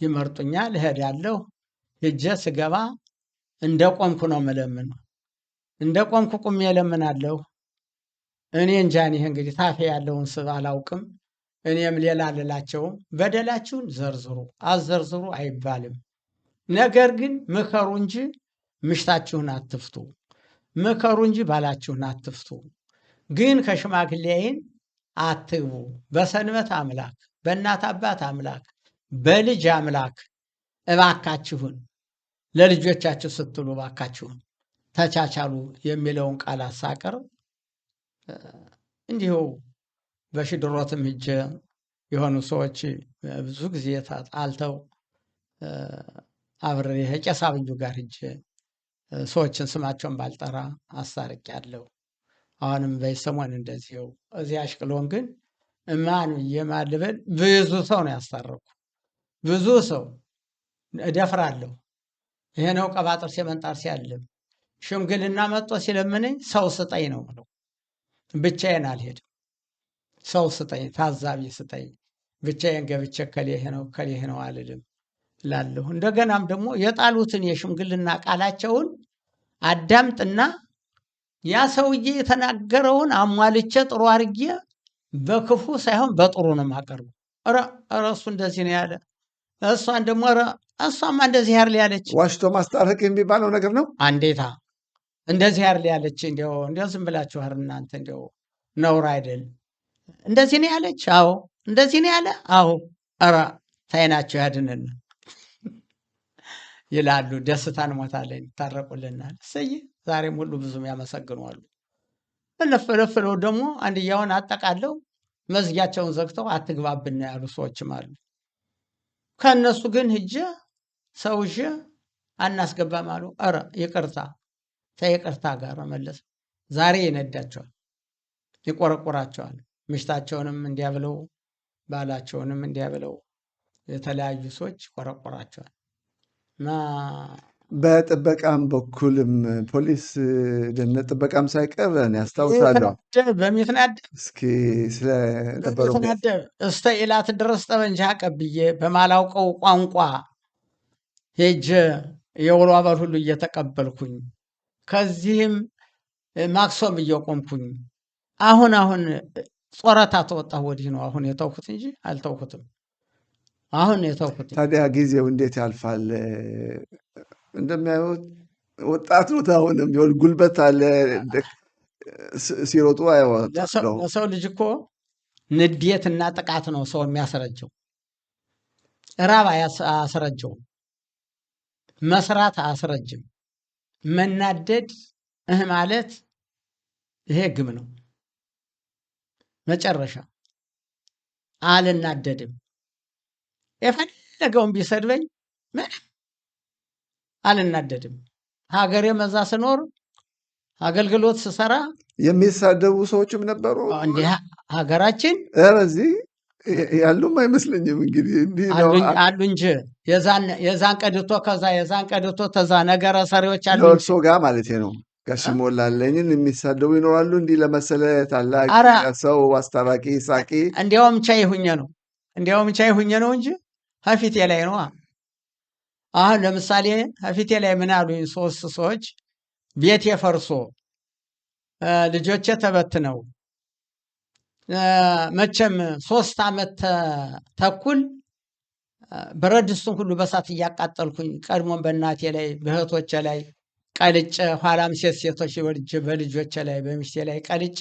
Speaker 2: ይመርጡኛል፣ እሄዳለሁ። ሄጄ ስገባ እንደ ቆምኩ ነው መለምን። እንደ ቆምኩ ቁሜ እለምናለሁ። እኔ እንጃ እኔ እንግዲህ ታፌ ያለውን ስብ አላውቅም። እኔም ሌላ ልላቸውም በደላችሁን ዘርዝሩ አዘርዝሩ አይባልም። ነገር ግን ምከሩ እንጂ ምሽታችሁን አትፍቱ። ምከሩ እንጂ ባላችሁን አትፍቱ። ግን ከሽማግሌይን አትግቡ። በሰንበት አምላክ፣ በእናት አባት አምላክ፣ በልጅ አምላክ እባካችሁን ለልጆቻችሁ ስትሉ እባካችሁን ተቻቻሉ የሚለውን ቃል አሳቀርብ እንዲሁ በሽድሮትም ሂጄ የሆኑ ሰዎች ብዙ ጊዜ ተጣልተው አብሬ ቄስ አብዩ ጋር ሂጄ ሰዎችን ስማቸውን ባልጠራ አስታርቄያለሁ። አሁንም በሰሞን እንደዚሁ እዚህ አሽቅሎን ግን ማን የማልበል ብዙ ሰው ነው ያስታረኩ። ብዙ ሰው እደፍራለሁ። ይሄ ነው ቀባጥር ሲመንጣር ሲያልም ሽምግልና መጥቶ ሲለምነኝ ሰው ስጠኝ ነው ብለው ብቻዬን አልሄድም። ሰው ስጠኝ፣ ታዛቢ ስጠኝ። ብቻዬን ገብቼ ከሌህ ነው ከሌህ ነው አልልም ላለሁ። እንደገናም ደግሞ የጣሉትን የሽምግልና ቃላቸውን አዳምጥና ያ ሰውዬ የተናገረውን አሟልቼ ጥሩ አድርጌ በክፉ ሳይሆን በጥሩ ነው የማቀርበው። ኧረ እሱ እንደዚህ ነው ያለ፣ እሷን ደግሞ እሷማ እንደዚህ ያርል ያለች።
Speaker 1: ዋሽቶ ማስታረቅ የሚባለው ነገር ነው።
Speaker 2: አንዴታ እንደዚህ ያርል ያለች እንዲያው ዝም ብላችሁ እናንተ እንዲያው ነውር አይደል? እንደዚህ ነው ያለች። አዎ እንደዚህ ነው ያለ። አዎ ኧረ ታይናቸው ያድንን ይላሉ። ደስታን ሞታለን ይታረቁልናል። እሰይ ዛሬም ሁሉ ብዙም ያመሰግኗሉ። እለፍለው ደግሞ አንድያውን አጠቃለው መዝጊያቸውን ዘግተው አትግባብን ያሉ ሰዎችም አሉ። ከእነሱ ግን ሂጄ ሰውዤ አናስገባም አሉ። ኧረ ይቅርታ ተይቅርታ ጋር መለስ ዛሬ ይነዳቸዋል፣ ይቆረቁራቸዋል። ምሽታቸውንም እንዲያብለው ባላቸውንም እንዲያብለው የተለያዩ ሰዎች ይቆረቁራቸዋል። እና
Speaker 1: በጥበቃም በኩልም ፖሊስ ደህንነት ጥበቃም ሳይቀር ያስታውሳለሁ።
Speaker 2: በሚትናደብ
Speaker 1: እስኪ ስለነበረው
Speaker 2: እስተ ኢላት ድረስ ጠበንጃ ቀብዬ በማላውቀው ቋንቋ ሄጀ የውሎ አባል ሁሉ እየተቀበልኩኝ ከዚህም ማክሶም እየቆምኩኝ አሁን ጾረታ ተወጣሁ ወዲህ ነው አሁን የተውኩት እንጂ አልተውኩትም። አሁን የተውኩት።
Speaker 1: ታዲያ ጊዜው እንዴት ያልፋል? እንደሚያዩት ወጣት ነው። አሁንም ቢሆን ጉልበት አለ። ሲሮጡ አይወጣም።
Speaker 2: ለሰው ልጅ እኮ ንዴትና ጥቃት ነው ሰው የሚያስረጀው። ራብ አያስረጀው፣ መስራት አያስረጅም። መናደድ ማለት ይሄ ግብ ነው። መጨረሻ አልናደድም፣ የፈለገውን ቢሰድበኝ ምንም አልናደድም። ሀገሬ መዛ ስኖር አገልግሎት ስሰራ
Speaker 1: የሚሳደቡ ሰዎችም ነበሩ።
Speaker 2: እንዲህ ሀገራችን
Speaker 1: እዚህ ያሉም አይመስለኝም። እንግዲህ እንዲህ
Speaker 2: አሉ እንጂ የዛን ቀድቶ ከዛ የዛን ቀድቶ ተዛ ነገረ ሰሪዎች አሉ።
Speaker 1: እርሶ ጋር ማለት ነው ጋሽ ሞላለኝን የሚሳደቡ ይኖራሉ። እንዲህ ለመሰለ ታላቅ ሰው አስታራቂ ሳቂ
Speaker 2: እንዲያውም ቻይ ሁኜ ነው እንጂ ከፊቴ ላይ ነው። አሁን ለምሳሌ ከፊቴ ላይ ምን አሉኝ? 3 ሰዎች ቤቴ ፈርሶ ልጆቼ ተበትነው መቼም 3 ዓመት ተኩል ብረት ድስቱን ሁሉ በሳት እያቃጠልኩኝ ቀድሞም በእናቴ ላይ በእህቶቼ ላይ ቀልጬ ኋላም ሴቶች በልጆቼ ላይ በሚስቴ ላይ ቀልጬ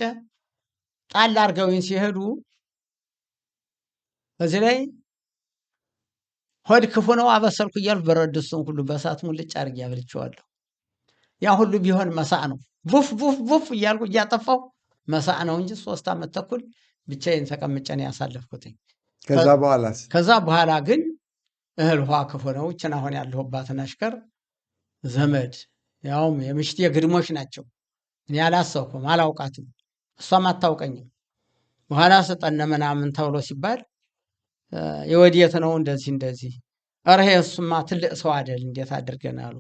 Speaker 2: ጣል አድርገውኝ ሲሄዱ እዚህ ላይ ሆድ ክፉ ነው አበሰልኩ እያልኩ ብረት ድስቱን ሁሉ በሳት ሙልጭ አድርጌ አብልቼዋለሁ። ያ ሁሉ ቢሆን መሳዕ ነው። ቡፍ ቡፍ ቡፍ እያልኩ እያጠፋው መሳዕ ነው እንጂ 3 ዓመት ተኩል ብቻዬን ተቀምጬ ነው ያሳለፍኩትኝ። ከዛ በኋላ ግን እህል ውሃ ክፉ ነው። እችን አሁን ያለሁባትን አሽከር ዘመድ ያውም የምሽቴ ግድሞች ናቸው። እኔ አላሰብኩም፣ አላውቃትም፣ እሷም አታውቀኝም። በኋላ ስጠነ ምናምን ተብሎ ሲባል የወዴት ነው እንደዚህ ኧረ እሱማ ትልቅ ሰው አይደል እንዴት አድርገን አሉ።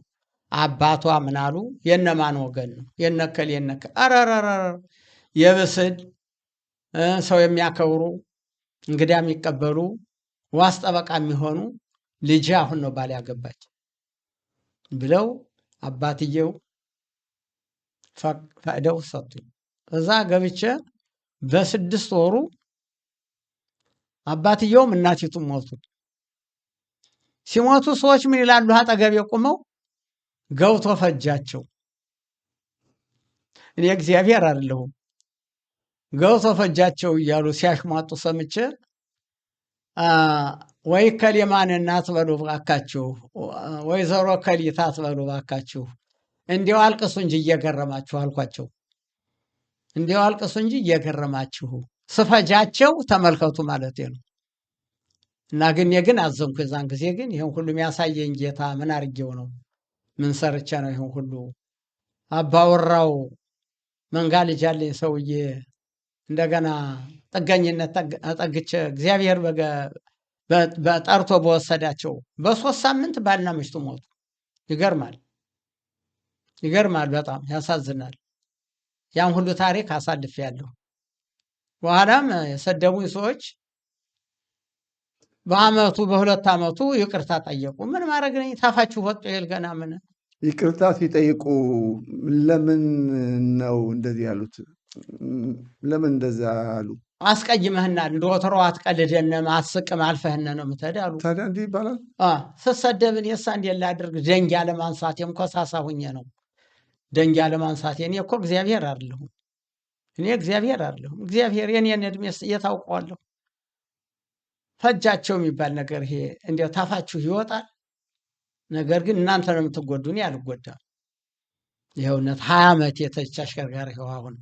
Speaker 2: አባቷ ምን አሉ? የነማን ወገን ነው? የነከል አረረረ የብስል ሰው የሚያከብሩ እንግዳ የሚቀበሉ ዋስ ጠበቃ የሚሆኑ ልጅ አሁን ነው ባል ያገባች ብለው አባትየው ፈቅደው ሰጡኝ። እዛ ገብቼ በ6 ወሩ አባትየውም እናቲቱም ሞቱ። ሲሞቱ ሰዎች ምን ይላሉ? አጠገቤ ቆመው ገብቶ ፈጃቸው። እኔ እግዚአብሔር አይደለሁም። ገብቶ ፈጃቸው እያሉ ሲያሽሟጡ ሰምቼ ወይ ከሌማን እናት በሉ ባካችሁ፣ ወይዘሮ ከሊት አትበሉ ባካችሁ፣ እንዲያው አልቅሱ እንጂ እየገረማችሁ አልኳቸው። እንዲያው አልቅሱ እንጂ እየገረማችሁ ስፈጃቸው ተመልከቱ ማለት ነው። እና ግን የግን አዘንኩ። የዛን ጊዜ ግን ይሄን ሁሉ የሚያሳየኝ ጌታ ምን አድርጌው ነው? ምን ሰርቼ ነው ይሄን ሁሉ? አባወራው መንጋ ልጅ አለኝ ሰውዬ እንደገና ጥገኝነት ጠግቼ እግዚአብሔር በጠርቶ በወሰዳቸው በ3 ሳምንት ባልና ሚስቱ ሞቱ። ይገርማል። በጣም ያሳዝናል። ያን ሁሉ ታሪክ አሳልፌያለሁ። በኋላም የሰደቡኝ ሰዎች በአመቱ በ2 ዓመቱ ይቅርታ ጠየቁ። ምን ማድረግ ነኝ? ታፋችሁ ወጡ ይል ገና ምን
Speaker 1: ይቅርታ ሲጠይቁ ለምን ነው እንደዚህ ያሉት? ለምን እንደዛ አሉ?
Speaker 2: አስቀይመህናል፣ እንደ ወትሮ አትቀልደንም፣ አትስቅም፣ አልፈህነ ነው የምትሄድ አሉ።
Speaker 1: ታዲያ እንዲህ ይባላል?
Speaker 2: ስሰደብን የሳ እንዴት ላድርግ? ደንጊያ ለማንሳቴም ኮሳሳ ሁኜ ነው። ደንጊያ ለማንሳቴ እኔ እኮ እግዚአብሔር አይደለሁም። እግዚአብሔር የኔን ዕድሜ የታውቀዋለሁ። ፈጃቸው የሚባል ነገር ይሄ እንዲያው ታፋችሁ ይወጣል። ነገር ግን እናንተ ነው የምትጎዱ፣ እኔ አልጎዳም። ይኸውነት 20 ዓመት የተች አሽከርካሪ ይኸው አሁን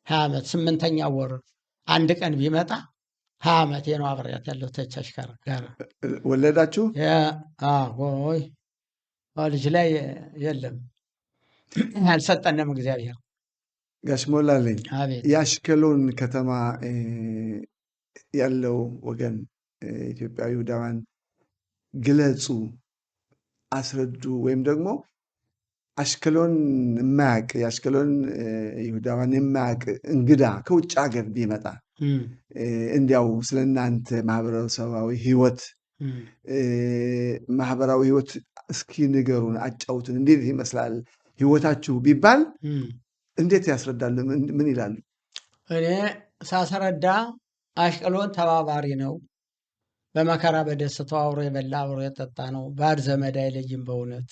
Speaker 2: 20 ዓመት 8ኛ ወር 1 ቀን ቢመጣ 20 ዓመት ነው አብሬያት ያለው ተች አሽከርካሪ።
Speaker 1: ወለዳችሁ?
Speaker 2: ወይ ልጅ ላይ የለም አልሰጠንም እግዚአብሔር።
Speaker 1: ጋሽ ሞላለኝ
Speaker 2: አቤት።
Speaker 1: የአሽከሎን ከተማ ያለው ወገን ኢትዮጵያዊ ይሁዳውያን ግለጹ፣ አስረዱ። ወይም ደግሞ አሽከሎን የማያውቅ የአሽከሎን ይሁዳውያን የማያውቅ እንግዳ ከውጭ ሀገር ቢመጣ እንዲያው ስለ እናንተ ማህበረሰባዊ ህይወት እስኪ ንገሩን፣ አጫውትን፣ እንዴት ይመስላል ህይወታችሁ ቢባል እንዴት ያስረዳሉ? ምን ይላሉ?
Speaker 2: እኔ ሳስረዳ አሽቀሎን ተባባሪ ነው። በመከራ በደስታው አብሮ የበላ አብሮ የጠጣ ነው። ባድ ዘመድ አይለይም። በእውነት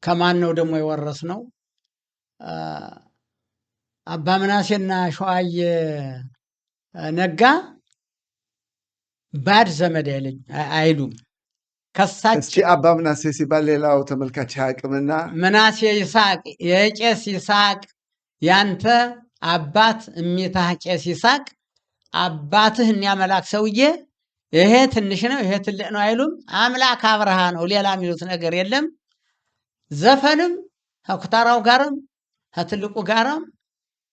Speaker 2: ከማን ነው ደግሞ የወረስ ነው? አባ ምናሴና ሸዋዬ ነጋ ባድ ዘመድ አይሉም። ከሳቸው
Speaker 1: እስኪ አባ ምናሴ ሲባል ሌላው ተመልካች አቅምና
Speaker 2: ምናሴ ይስሐቅ፣ የቄስ ይስሐቅ ያንተ አባት እሚታህ ቄስ ይስሐቅ አባትህ የሚያመላክ ሰውዬ ይሄ ትንሽ ነው ይሄ ትልቅ ነው አይሉም። አምላክ አብርሃ ነው፣ ሌላ የሚሉት ነገር የለም። ዘፈንም ከኩታራው ጋርም ከትልቁ ጋርም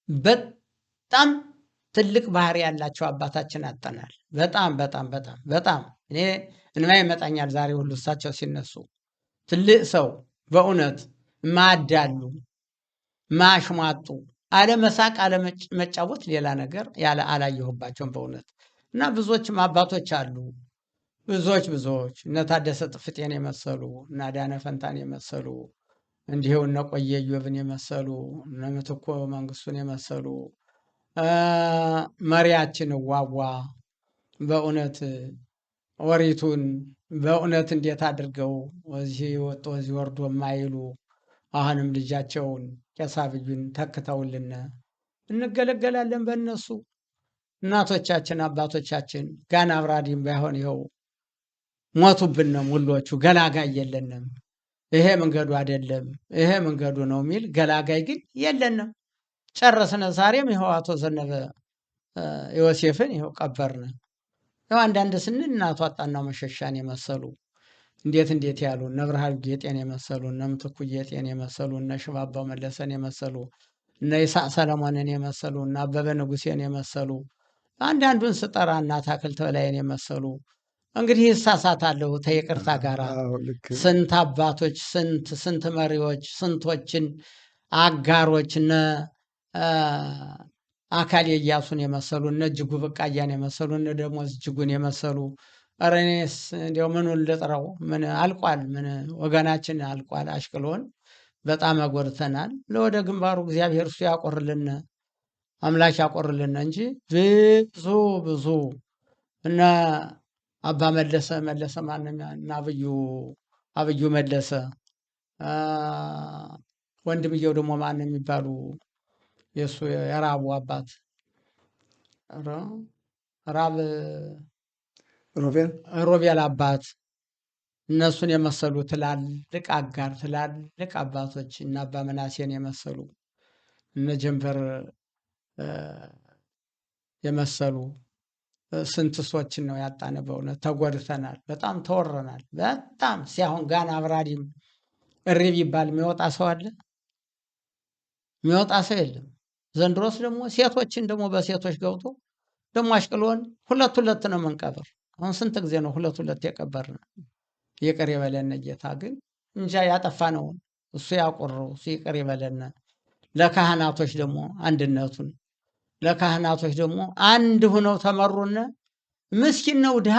Speaker 2: በጣም ትልቅ ባህሪ ያላቸው አባታችን አጠናል። በጣም በጣም በጣም በጣም እኔ እንማ ይመጣኛል ዛሬ ሁሉ እሳቸው ሲነሱ። ትልቅ ሰው በእውነት ማዳሉ ማሽሟጡ አለመሳቅ አለመጫወት ሌላ ነገር ያለ አላየሁባቸውም በእውነት። እና ብዙዎችም አባቶች አሉ ብዙዎች እነ ታደሰ ጥፍጤን የመሰሉ እነ አዳነ ፈንታን የመሰሉ እንዲሁ እነ ቆየ ኢዮብን የመሰሉ እነ ምትኮ መንግስቱን የመሰሉ መሪያችን ዋዋ በእውነት ወሪቱን በእውነት እንዴት አድርገው እዚህ ወጥቶ እዚህ ወርዶ የማይሉ አሁንም ልጃቸውን ቄስ አብዩን ተክተውልን እንገለገላለን በእነሱ። እናቶቻችን አባቶቻችን ጋና አብራዲም ባይሆን ይኸው ሞቱብን ነው ሙሎቹ። ገላጋይ የለንም። ይሄ መንገዱ አይደለም ይሄ መንገዱ ነው የሚል ገላጋይ ግን የለንም። ጨረስነ። ዛሬም ይኸው አቶ ዘነበ ዮሴፍን ይኸው ቀበርነ። ያው አንዳንድ ስንል እናቱ አጣናው መሸሻን የመሰሉ እንዴት ያሉ እነ ብርሃኑ ጌጤን የመሰሉ እነ ምትኩ ጌጤን የመሰሉ እነ ሽባባው መለሰን የመሰሉ እነ ይስሐቅ ሰለሞንን የመሰሉ እነ አበበ ንጉሴን የመሰሉ አንዳንዱን ስጠራ እናት አክልተ በላይን የመሰሉ እንግዲህ እሳሳታለሁ ተይቅርታ ጋር ስንት አባቶች ስንት መሪዎች ስንቶችን አጋሮች እነ አካል የያሱን የመሰሉ እነ እጅጉ በቃያን የመሰሉ እነ ደሞዝ እጅጉን የመሰሉ ኧረ እኔስ እንዲያው ምኑን ልጥረው? ምን አልቋል። ምን ወገናችን አልቋል። አሽቅሎን በጣም አጎርተናል። ለወደ ግንባሩ እግዚአብሔር እሱ ያቆርልን አምላክ ያቆርልን እንጂ ብዙ እነ አባ መለሰ ማንም እና አብዩ መለሰ ወንድምየው ደግሞ ማን የሚባሉ የሱ የራቡ አባት ሮቤል አባት እነሱን የመሰሉ ትላልቅ አጋር ትላልቅ አባቶች እና አባ መናሴን የመሰሉ እነ ጀንበር የመሰሉ ስንት ሰዎችን ነው ያጣነ። በእውነት ተጎድተናል። በጣም ተወረናል። በጣም ሲያሁን ጋና አብራዲም እሪ ቢባል የሚወጣ ሰው አለ? የሚወጣ ሰው የለም። ዘንድሮስ ደግሞ ሴቶችን ደግሞ በሴቶች ገብቶ ደግሞ አሽቅሎን ሁለት ነው መንቀብር። አሁን ስንት ጊዜ ነው ሁለት የቀበርን? ይቅር የበለን ጌታ። ግን እንጃ ያጠፋነውን እሱ ያቆረው እሱ ይቅር የበለን። ለካህናቶች ደግሞ አንድነቱን ለካህናቶች ደግሞ አንድ ሆነው ተመሩነ። ምስኪን ነው ድሃ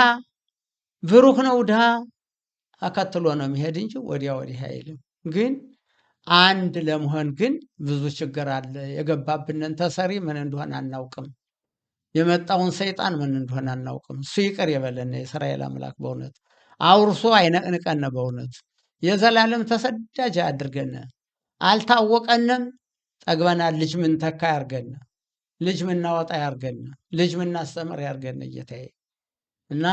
Speaker 2: ብሩክ ነው ድሃ አከትሎ ነው የሚሄድ እንጂ ወዲያ ወዲህ አይልም። ግን አንድ ለመሆን ግን ብዙ ችግር አለ። የገባብንን ተሰሪ ምን እንደሆነ አናውቅም። የመጣውን ሰይጣን ምን እንደሆነ አናውቅም። እሱ ይቅር የበለን የእስራኤል አምላክ በእውነት አውርሶ አይነቅንቀን። በእውነት የዘላለም ተሰዳጅ አድርገን። አልታወቀንም ጠግበናል። ልጅ ምን ተካ ያርገን፣ ልጅ ምን ናወጣ ያርገን፣ ልጅ ምን ናስተምር ያርገን ጌታዬ። እና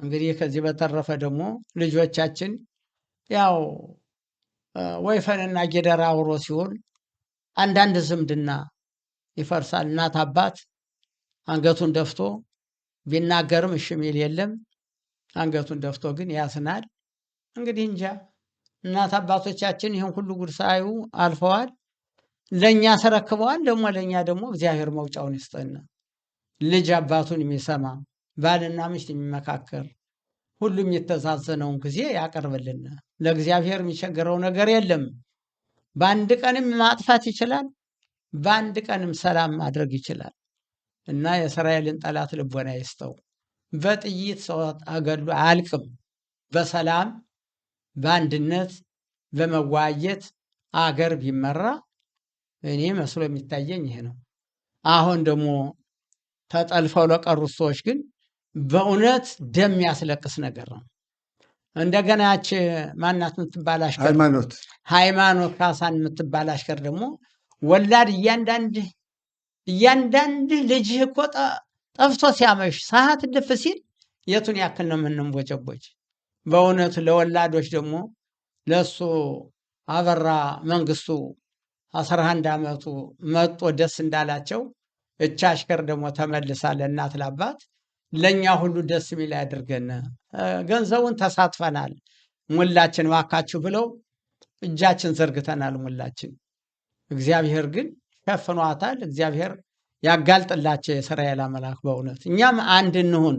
Speaker 2: እንግዲህ ከዚህ በተረፈ ደግሞ ልጆቻችን ያው ወይፈንና ጌደራ አውሮ ሲሆን አንዳንድ ዝምድና ይፈርሳል። እናት አባት አንገቱን ደፍቶ ቢናገርም እሺ ሚል የለም። አንገቱን ደፍቶ ግን ያስናል። እንግዲህ እንጃ እናት አባቶቻችን ይህን ሁሉ ጉድ ሳዩ አልፈዋል። ለእኛ አስረክበዋል። ደግሞ ለእኛ ደግሞ እግዚአብሔር መውጫውን ይስጠን። ልጅ አባቱን የሚሰማ ባልና ሚስት የሚመካከር ሁሉም የተዛዘነውን ጊዜ ያቀርብልን። ለእግዚአብሔር የሚቸገረው ነገር የለም። በአንድ ቀንም ማጥፋት ይችላል፣ በአንድ ቀንም ሰላም ማድረግ ይችላል። እና የእስራኤልን ጠላት ልቦና ይስጠው። በጥይት ሰው አገሉ አያልቅም። በሰላም በአንድነት በመዋየት አገር ቢመራ እኔ መስሎ የሚታየኝ ይሄ ነው። አሁን ደግሞ ተጠልፈው ለቀሩት ሰዎች ግን በእውነት ደም ያስለቅስ ነገር ነው። እንደገና ያች ማናት የምትባል አሽከር ሃይማኖት ካሳን የምትባል አሽከር ደግሞ ወላድ እያንዳንድ ልጅህ እኮ ጠፍቶ ሲያመሽ ሰዓት ልፍ ሲል የቱን ያክል ነው የምንቦጨቦጭ? በእውነቱ ለወላዶች ደግሞ ለሱ አበራ መንግስቱ 11 ዓመቱ መጦ ደስ እንዳላቸው እቻ አሽከር ደግሞ ተመልሳ ለእናት ለአባት ለእኛ ሁሉ ደስ የሚል ያድርገን። ገንዘቡን ተሳትፈናል ሙላችን ዋካችሁ ብለው እጃችን ዘርግተናል ሙላችን። እግዚአብሔር ግን ሸፍኗታል። እግዚአብሔር ያጋልጥላቸው የእስራኤል አምላክ በእውነት እኛም አንድ እንሁን።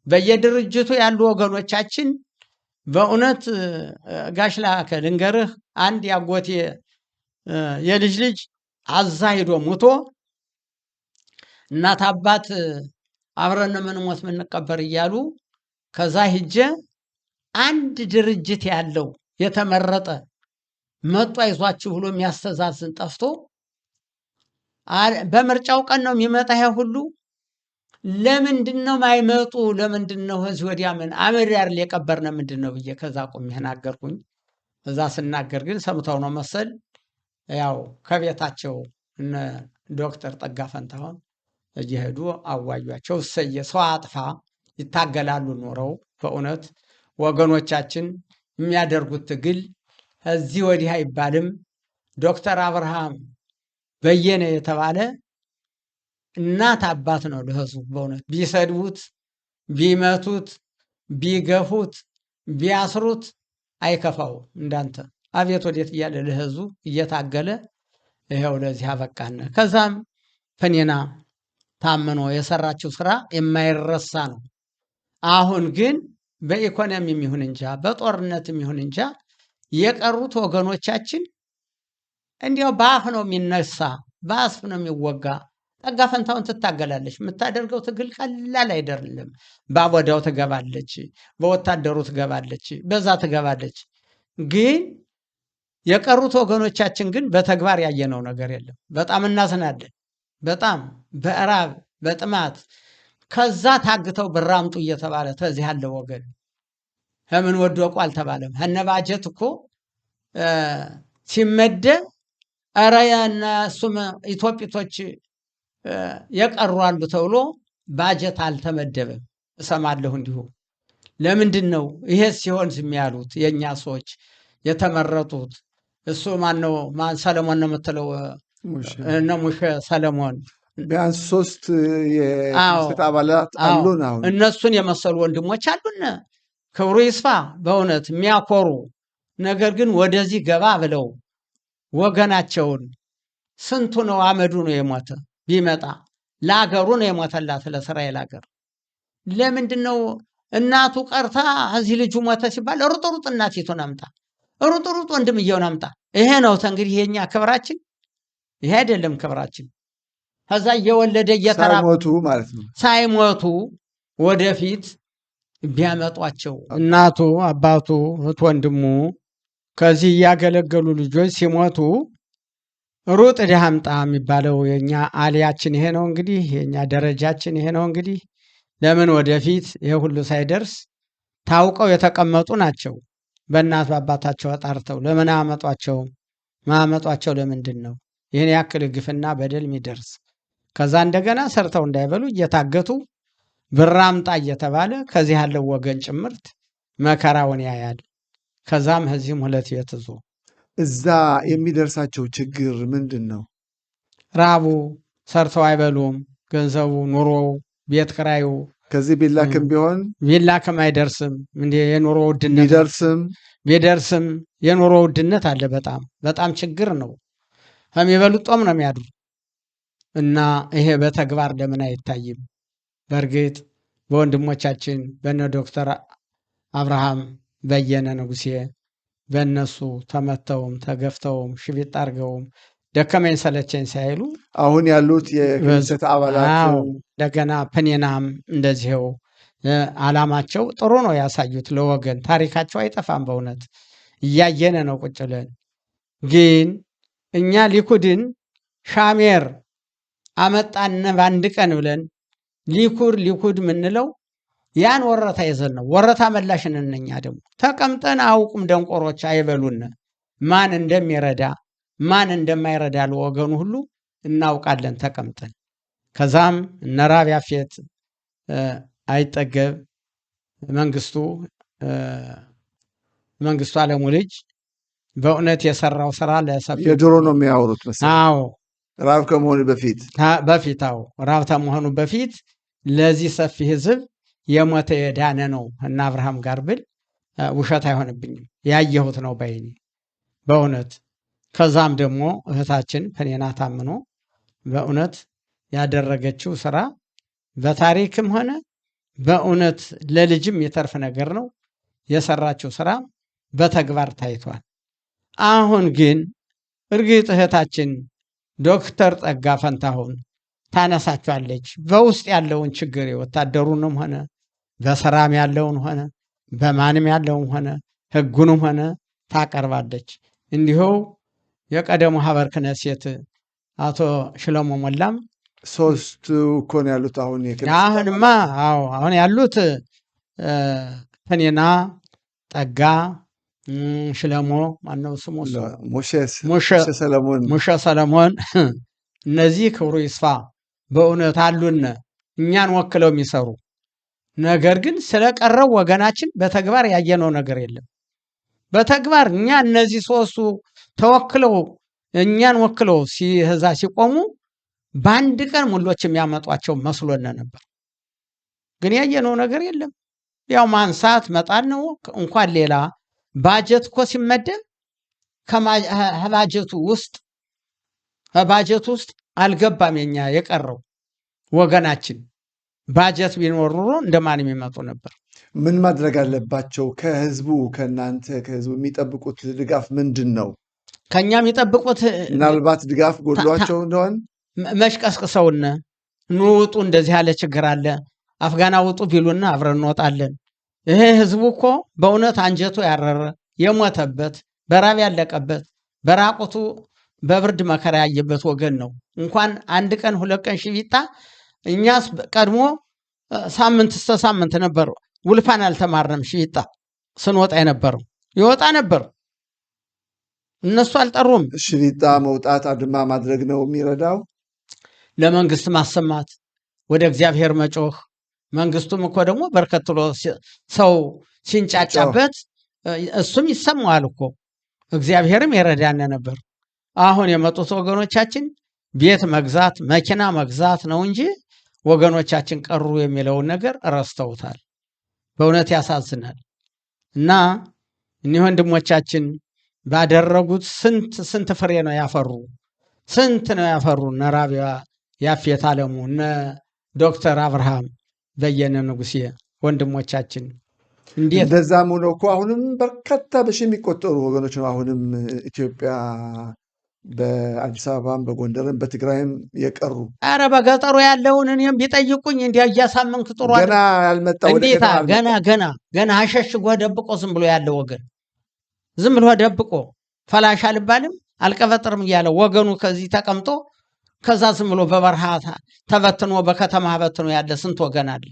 Speaker 2: በየድርጅቱ ያሉ ወገኖቻችን በእውነት ጋሽ ላከ ልንገርህ፣ አንድ ያጎቴ የልጅ ልጅ አዛ ሂዶ ሙቶ እናት አባት አብረን ምንሞት ምንቀበር እያሉ ከዛ ሂጄ አንድ ድርጅት ያለው የተመረጠ መጡ አይዟችሁ ብሎ የሚያስተዛዝን ጠፍቶ በምርጫው ቀን ነው የሚመጣ። ይሄ ሁሉ ለምንድነው ማይመጡ? ለምንድነው ህዝብ ወዲያ ምን አመድ ያር የቀበርነ ምንድነው ብዬ ከዛ ቆም ይናገርኩኝ። እዛ ስናገር ግን ሰምተው ነው መሰል ያው ከቤታቸው እነ ዶክተር ጠጋ ፈንታሁን እየሄዱ አዋዩቸው። እሰየ ሰው አጥፋ ይታገላሉ ኖረው በእውነት ወገኖቻችን የሚያደርጉት ትግል እዚህ ወዲህ አይባልም። ዶክተር አብርሃም በየነ የተባለ እናት አባት ነው ለህዝቡ በእውነት ቢሰድቡት፣ ቢመቱት፣ ቢገፉት፣ ቢያስሩት አይከፋው እንዳንተ አቤት ወዴት እያለ ለህዝቡ እየታገለ ይሄው ለዚህ አበቃን። ከዛም ፈኔና ታምኖ የሰራችው ስራ የማይረሳ ነው። አሁን ግን በኢኮኖሚም ይሁን እንጃ በጦርነትም ይሁን እንጃ የቀሩት ወገኖቻችን እንዲያው በአፍ ነው የሚነሳ፣ በአፍ ነው የሚወጋ። ጠጋ ፈንታውን ትታገላለች። የምታደርገው ትግል ቀላል አይደለም። በአቦዳው ትገባለች፣ በወታደሩ ትገባለች፣ በዛ ትገባለች። ግን የቀሩት ወገኖቻችን ግን በተግባር ያየነው ነገር የለም። በጣም እናዝናለን። በጣም በእራብ በጥማት ከዛ ታግተው ብር አምጡ እየተባለ ተዚህ ያለ ወገን ምን ወደቁ አልተባለም። ባጀት እኮ ሲመደብ ኧረ እነሱም ኢትዮጵቶች የቀሩ አሉ ተብሎ ባጀት አልተመደበም። እሰማለሁ እንዲሁ። ለምንድን ነው ይሄ ሲሆን ዝም ያሉት? የእኛ ሰዎች የተመረጡት እሱ ማነው? ማን ሰለሞን ነው የምትለው? እነ ሙሼ ሰለሞን
Speaker 1: ቢያንስ 3 የክስት አባላት አሉን። አሁን
Speaker 2: እነሱን የመሰሉ ወንድሞች አሉን። ክብሩ ይስፋ በእውነት የሚያኮሩ ነገር ግን ወደዚህ ገባ ብለው ወገናቸውን ስንቱ ነው አመዱ ነው የሞተ ቢመጣ ለአገሩ ነው የሞተላት ለእስራኤል ሀገር። ለምንድን ነው እናቱ ቀርታ እዚህ ልጁ ሞተ ሲባል ሩጥ ሩጥ እናቲቱን አምጣ፣ ሩጥ ሩጥ ወንድምየውን አምጣ። ይሄ ነው እንግዲህ የኛ ክብራችን። ይሄ አይደለም ክብራችን። ከዛ እየወለደ
Speaker 1: ሳይሞቱ ማለት ነው
Speaker 2: ሳይሞቱ ወደፊት ቢያመጧቸው እናቱ አባቱ እህት ወንድሙ ከዚህ እያገለገሉ ልጆች ሲሞቱ ሩጥ ደህ አምጣ የሚባለው የኛ አሊያችን ይሄ ነው እንግዲህ የኛ ደረጃችን ይሄ ነው እንግዲህ። ለምን ወደፊት ይሄ ሁሉ ሳይደርስ ታውቀው የተቀመጡ ናቸው። በእናት በአባታቸው አጣርተው ለምን አመጧቸው? ማመጧቸው ለምንድን ነው? ይህን ያክል ግፍና በደል የሚደርስ ከዛ እንደገና ሰርተው እንዳይበሉ እየታገቱ ብር አምጣ እየተባለ ከዚህ ያለው ወገን ጭምርት መከራውን ያያል። ከዛም ከዚህም ሁለት ቤት ይዞ
Speaker 1: እዛ የሚደርሳቸው ችግር ምንድን ነው?
Speaker 2: ራቡ፣ ሰርተው አይበሉም፣ ገንዘቡ፣ ኑሮው፣ ቤት ክራዩ
Speaker 1: ከዚህ ቢላክም ቢሆን
Speaker 2: ቢላክም አይደርስም። እንደ የኑሮ ውድነት ቢደርስም የኑሮ ውድነት አለ። በጣም በጣም ችግር ነው። የሚበሉት ጦም ነው የሚያድሩ እና ይሄ በተግባር ለምን አይታይም? በእርግጥ በወንድሞቻችን በነ ዶክተር አብርሃም በየነ ንጉሴ በእነሱ ተመተውም ተገፍተውም ሽቢጥ አርገውም ደከመኝ ሰለቸኝ ሳይሉ
Speaker 1: አሁን ያሉት የክንሰት አባላት
Speaker 2: እንደገና ፕኔናም እንደዚህው ዓላማቸው ጥሩ ነው ያሳዩት ለወገን። ታሪካቸው አይጠፋም። በእውነት እያየነ ነው ቁጭ ብለን። ግን እኛ ሊኩድን ሻሜር አመጣነ በአንድ ቀን ብለን ሊኩድ ምንለው ያን ወረታ ይዘን ነው። ወረታ መላሽን እነኛ ደግሞ ተቀምጠን አውቁም ደንቆሮች አይበሉን። ማን እንደሚረዳ ማን እንደማይረዳ ለወገኑ ሁሉ እናውቃለን ተቀምጠን። ከዛም እነራብ ያፌት አይጠገብ መንግስቱ አለሙ ልጅ በእውነት የሰራው ስራ ለሰፊ
Speaker 1: የድሮ ነው የሚያወሩት መሰለኝ።
Speaker 2: አዎ
Speaker 1: ራብ ከመሆኑ በፊት
Speaker 2: አዎ ራብ ከመሆኑ በፊት ለዚህ ሰፊ ህዝብ የሞተ የዳነ ነው እና አብርሃም ጋር ብል ውሸት አይሆንብኝም። ያየሁት ነው ባይኔ በእውነት። ከዛም ደግሞ እህታችን ፕኔና ታምኖ በእውነት ያደረገችው ስራ በታሪክም ሆነ በእውነት ለልጅም የተርፍ ነገር ነው። የሰራችው ስራ በተግባር ታይቷል። አሁን ግን እርግጥ እህታችን ዶክተር ጸጋ ፈንታሁን ታነሳቸዋለች። በውስጥ ያለውን ችግር ወታደሩንም ሆነ በሰራም ያለውን ሆነ በማንም ያለውን ሆነ ህጉንም ሆነ ታቀርባለች። እንዲሁ የቀደሙ ሀበር ክነሴት አቶ ሽለሞ ሞላም
Speaker 1: ሶስቱ እኮ ነው ያሉት።
Speaker 2: አሁንማ አሁን ያሉት ፕኔና ጸጋ ሽለሞ ማነው ስሙ ሙሼ ሰለሞን እነዚህ ክብሩ ይስፋ በእውነት አሉን እኛን ወክለው የሚሰሩ። ነገር ግን ስለቀረው ወገናችን በተግባር ያየነው ነገር የለም። በተግባር እኛ እነዚህ ሶስቱ ተወክለው እኛን ወክለው ሲህዛ ሲቆሙ በአንድ ቀን ሙሎች የሚያመጧቸው መስሎን ነበር። ግን ያየነው ነገር የለም። ያው ማንሳት መጣል ነው። እንኳን ሌላ ባጀት እኮ ሲመደብ ከባጀቱ ውስጥ አልገባም። የኛ የቀረው ወገናችን ባጀት ቢኖር ኑሮ እንደማን የሚመጡ ነበር።
Speaker 1: ምን ማድረግ አለባቸው? ከእናንተ ከህዝቡ የሚጠብቁት ድጋፍ ምንድን ነው?
Speaker 2: ከኛ የሚጠብቁት
Speaker 1: ምናልባት ድጋፍ ጎድሏቸው እንደሆን
Speaker 2: መሽቀስቅሰውነ እንውጡ፣ እንደዚህ ያለ ችግር አለ፣ አፍጋና ውጡ ቢሉና አብረን እንወጣለን። ይሄ ህዝቡ እኮ በእውነት አንጀቱ ያረረ የሞተበት በራብ ያለቀበት በራቁቱ በብርድ መከራ ያየበት ወገን ነው። እንኳን አንድ ቀን ሁለት ቀን ሽቢጣ እኛስ ቀድሞ ሳምንት እስከ ሳምንት ነበር። ውልፋን አልተማርንም። ሽቢጣ ስንወጣ የነበረው ይወጣ ነበር። እነሱ አልጠሩም።
Speaker 1: ሽቢጣ መውጣት አድማ ማድረግ ነው የሚረዳው።
Speaker 2: ለመንግስት ማሰማት፣ ወደ እግዚአብሔር መጮህ። መንግስቱም እኮ ደግሞ በርከት ብሎ ሰው ሲንጫጫበት እሱም ይሰማዋል እኮ እግዚአብሔርም የረዳን ነበር። አሁን የመጡት ወገኖቻችን ቤት መግዛት መኪና መግዛት ነው እንጂ ወገኖቻችን ቀሩ የሚለውን ነገር ረስተውታል። በእውነት ያሳዝናል። እና እኒህ ወንድሞቻችን ባደረጉት ስንት ፍሬ ነው ያፈሩ፣ ስንት ነው ያፈሩ። እነ ራቢያ ያፌት አለሙ፣ እነ ዶክተር አብርሃም በየነ ንጉሴ ወንድሞቻችን እንዴት
Speaker 1: እንደዛም ሆኖ እኮ አሁንም በርካታ በሺህ የሚቆጠሩ ወገኖች ነው አሁንም ኢትዮጵያ በአዲስ አበባም በጎንደርም በትግራይም የቀሩ።
Speaker 2: አረ በገጠሩ ያለውን እኔም ቢጠይቁኝ እንዲያ እያሳመንክ ጥሩ
Speaker 1: ገና ያልመጣው
Speaker 2: እንዴታ ገና አሸሽጎ ደብቆ ዝም ብሎ ያለ ወገን ዝም ብሎ ደብቆ ፈላሽ አልባልም አልቀበጥርም እያለ ወገኑ ከዚህ ተቀምጦ ከዛ ዝም ብሎ በበረሃ ተበትኖ በከተማ በትኖ ያለ ስንት ወገን አለ።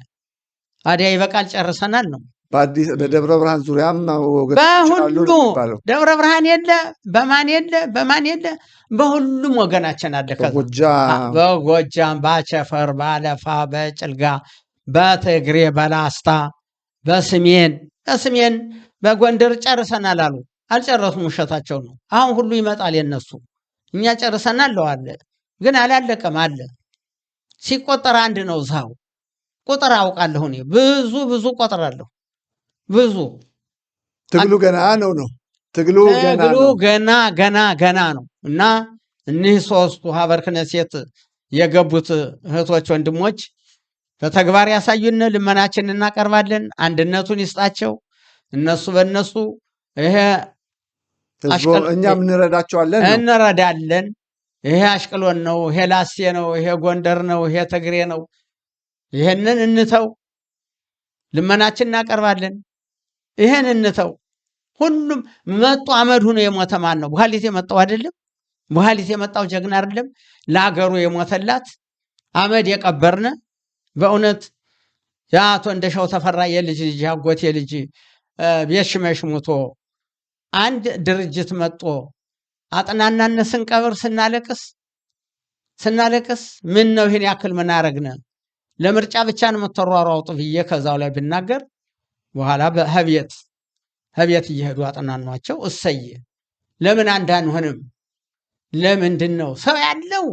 Speaker 2: አዲያ ይበቃል ጨርሰናል ነው።
Speaker 1: በደብረ ብርሃን ዙሪያም
Speaker 2: በሁሉ ደብረ ብርሃን የለ በማን የለ በሁሉም ወገናችን አለ። በጎጃም በአቸፈር በአለፋ በጭልጋ በትግሬ በላስታ በሰሜን በጎንደር ጨርሰናል አሉ። አልጨረሱም፣ ውሸታቸው ነው። አሁን ሁሉ ይመጣል የነሱ። እኛ ጨርሰናል ለዋለ ግን አላለቀም አለ። ሲቆጠር አንድ ነው። ዛው ቁጥር አውቃለሁ እኔ ብዙ ቆጥራለሁ። ብዙ
Speaker 1: ትግሉ ገና ነው። ትግሉ
Speaker 2: ገና ነው። እና እኒህ ሶስቱ ሀበር ክነሴት የገቡት እህቶች ወንድሞች በተግባር ያሳዩን። ልመናችን እናቀርባለን። አንድነቱን ይስጣቸው። እነሱ በእነሱ ይሄ
Speaker 1: እኛም
Speaker 2: እንረዳለን። ይሄ አሽቅሎን ነው፣ ይሄ ላሴ ነው፣ ይሄ ጎንደር ነው፣ ይሄ ትግሬ ነው። ይሄንን እንተው። ልመናችን እናቀርባለን። ይሄን እንተው። ሁሉም መጡ። አመድ ሆኖ የሞተ ማን ነው? ቡሃሊት የመጣው አይደለም? ቡሃሊት የመጣው ጀግና አይደለም? ለሀገሩ የሞተላት አመድ የቀበርነ በእውነት የአቶ እንደሻው ተፈራ የልጅ አጎቴ ልጅ ቤት ሽመሽ ሙቶ አንድ ድርጅት መጦ አጥናናነ ስንቀብር ስናለቅስ ምን ነው ይሄን ያክል ምን አረግነ? ለምርጫ ብቻ ነው የምትሯሯጡ ብዬ ከዛው ላይ ብናገር በኋላ ከቤት እየሄዱ አጠናኗቸው። እሰየ ለምን አንድ አንሆንም? ለምንድን ነው ሰው ያለው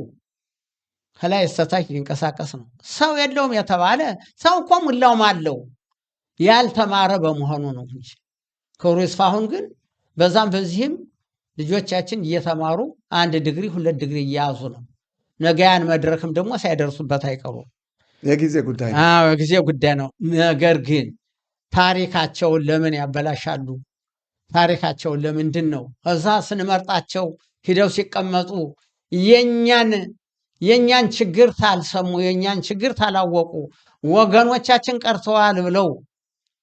Speaker 2: ከላይ እስከታች ሊንቀሳቀስ ነው? ሰው የለውም የተባለ ሰው እኮ ሙላውም አለው ያልተማረ በመሆኑ ነው እንጂ። ክብሩ ይስፋ። አሁን ግን በዛም በዚህም ልጆቻችን እየተማሩ 1 ዲግሪ 2 ዲግሪ እየያዙ ነው። ነገ ያን መድረክም ደግሞ ሳይደርሱበት አይቀሩም።
Speaker 1: የጊዜ ጉዳይ ነው።
Speaker 2: የጊዜ ጉዳይ ነው። ነገር ግን ታሪካቸውን ለምን ያበላሻሉ? ታሪካቸውን ለምንድን ነው እዛ ስንመርጣቸው ሂደው ሲቀመጡ የእኛን ችግር ታልሰሙ፣ የእኛን ችግር ታላወቁ፣ ወገኖቻችን ቀርተዋል ብለው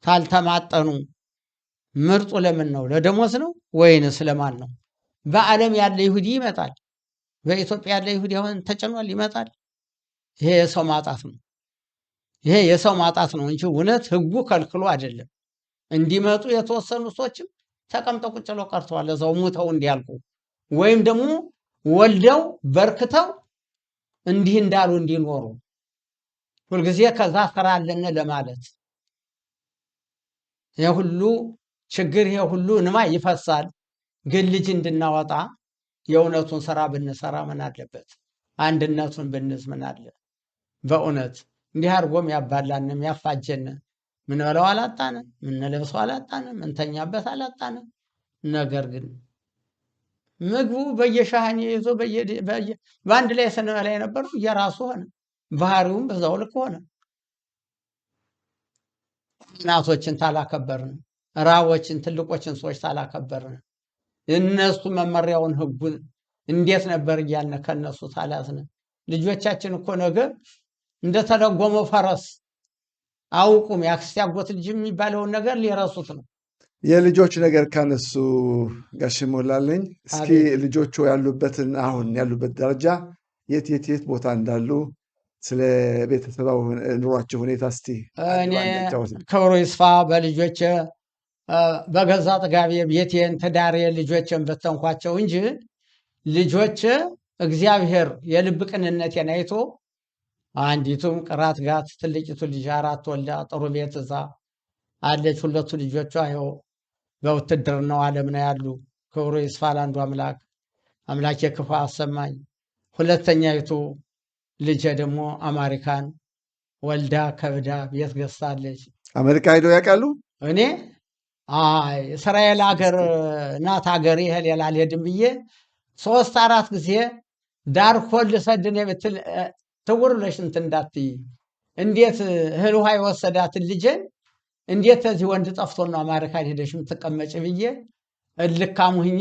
Speaker 2: ታልተማጠኑ ምርጡ ለምን ነው? ለደሞዝ ነው ወይንስ ለማን ነው? በዓለም ያለ ይሁዲ ይመጣል። በኢትዮጵያ ያለ ይሁዲ አሁን ተጭኗል ይመጣል። ይሄ የሰው ማጣት ነው። ይሄ የሰው ማጣት ነው እንጂ እውነት ሕጉ ከልክሎ አይደለም። እንዲመጡ የተወሰኑ ሰዎችም ተቀምጠው ቁጭ ብለው ቀርተዋል። እዛው ሙተው እንዲያልቁ ወይም ደግሞ ወልደው በርክተው እንዲህ እንዳሉ እንዲኖሩ ሁልጊዜ ከዛ ስራ አለን ለማለት ይሄ ሁሉ ችግር ይሄ ሁሉ እንማ ይፈሳል። ግን ልጅ እንድናወጣ የእውነቱን ስራ ብንሰራ ምን አለበት? አንድነቱን ብንዝ ምን አለ? በእውነት እንዲህ አድርጎም ያባላንም ያፋጀን ምን በለው አላጣነ፣ ምን ለብሰው አላጣነ፣ ምን ተኛበት አላጣነ። ነገር ግን ምግቡ በየሻህኒ ይዞ በአንድ ላይ ስንበላ የነበረው የራሱ ሆነ። ባህሪውም በዛው ልክ ሆነ። እናቶችን ታላከበርን፣ ራቦችን ትልቆችን ሰዎች ታላከበርን፣ እነሱ መመሪያውን ሕጉን እንዴት ነበር እያልን ከነሱ ታላዝን። ልጆቻችን እኮ ነገር እንደተለጎመው ፈረስ አውቁም። የአክስት ያጎት ልጅ የሚባለውን ነገር ሊረሱት ነው።
Speaker 1: የልጆች ነገር ካነሱ ጋሽ ሞላለኝ እስኪ ልጆቹ ያሉበትን አሁን ያሉበት ደረጃ የት ቦታ እንዳሉ ስለ ቤተሰባዊ ኑሯቸው ሁኔታ እስቲ።
Speaker 2: እኔ ክብሩ ይስፋ በልጆች በገዛ ጥጋቤ ቤቴን ትዳሬ ልጆችን በተንኳቸው እንጂ ልጆች እግዚአብሔር የልብ ቅንነቴን አይቶ አንዲቱም ቅራት ጋት ትልቂቱ ልጅ 4 ወልዳ ጥሩ ቤት እዛ አለች። 2 ልጆቿ ይኸው በውትድርናው ዓለም ነው ያሉ። ክብሩ ይስፋ ለአንዱ አምላክ የክፉ አሰማኝ። ሁለተኛይቱ ልጄ ደግሞ አሜሪካን ወልዳ ከብዳ ቤት ገዝታለች።
Speaker 1: አሜሪካ ሄደው ያውቃሉ?
Speaker 2: እኔ እስራኤል ሀገር ናት ሀገር ይሄ ሌላ አልሄድም ብዬ 3-4 ጊዜ ዳር ኮል ሰድን የምትል ትውር ብለሽ እንትን እንዳትይ እንዴት እህል ውሃ የወሰዳትን ልጄን እንዴት እዚህ ወንድ ጠፍቶ ነው አሜሪካን ሄደሽ የምትቀመጭ ብዬ እልካሙኝ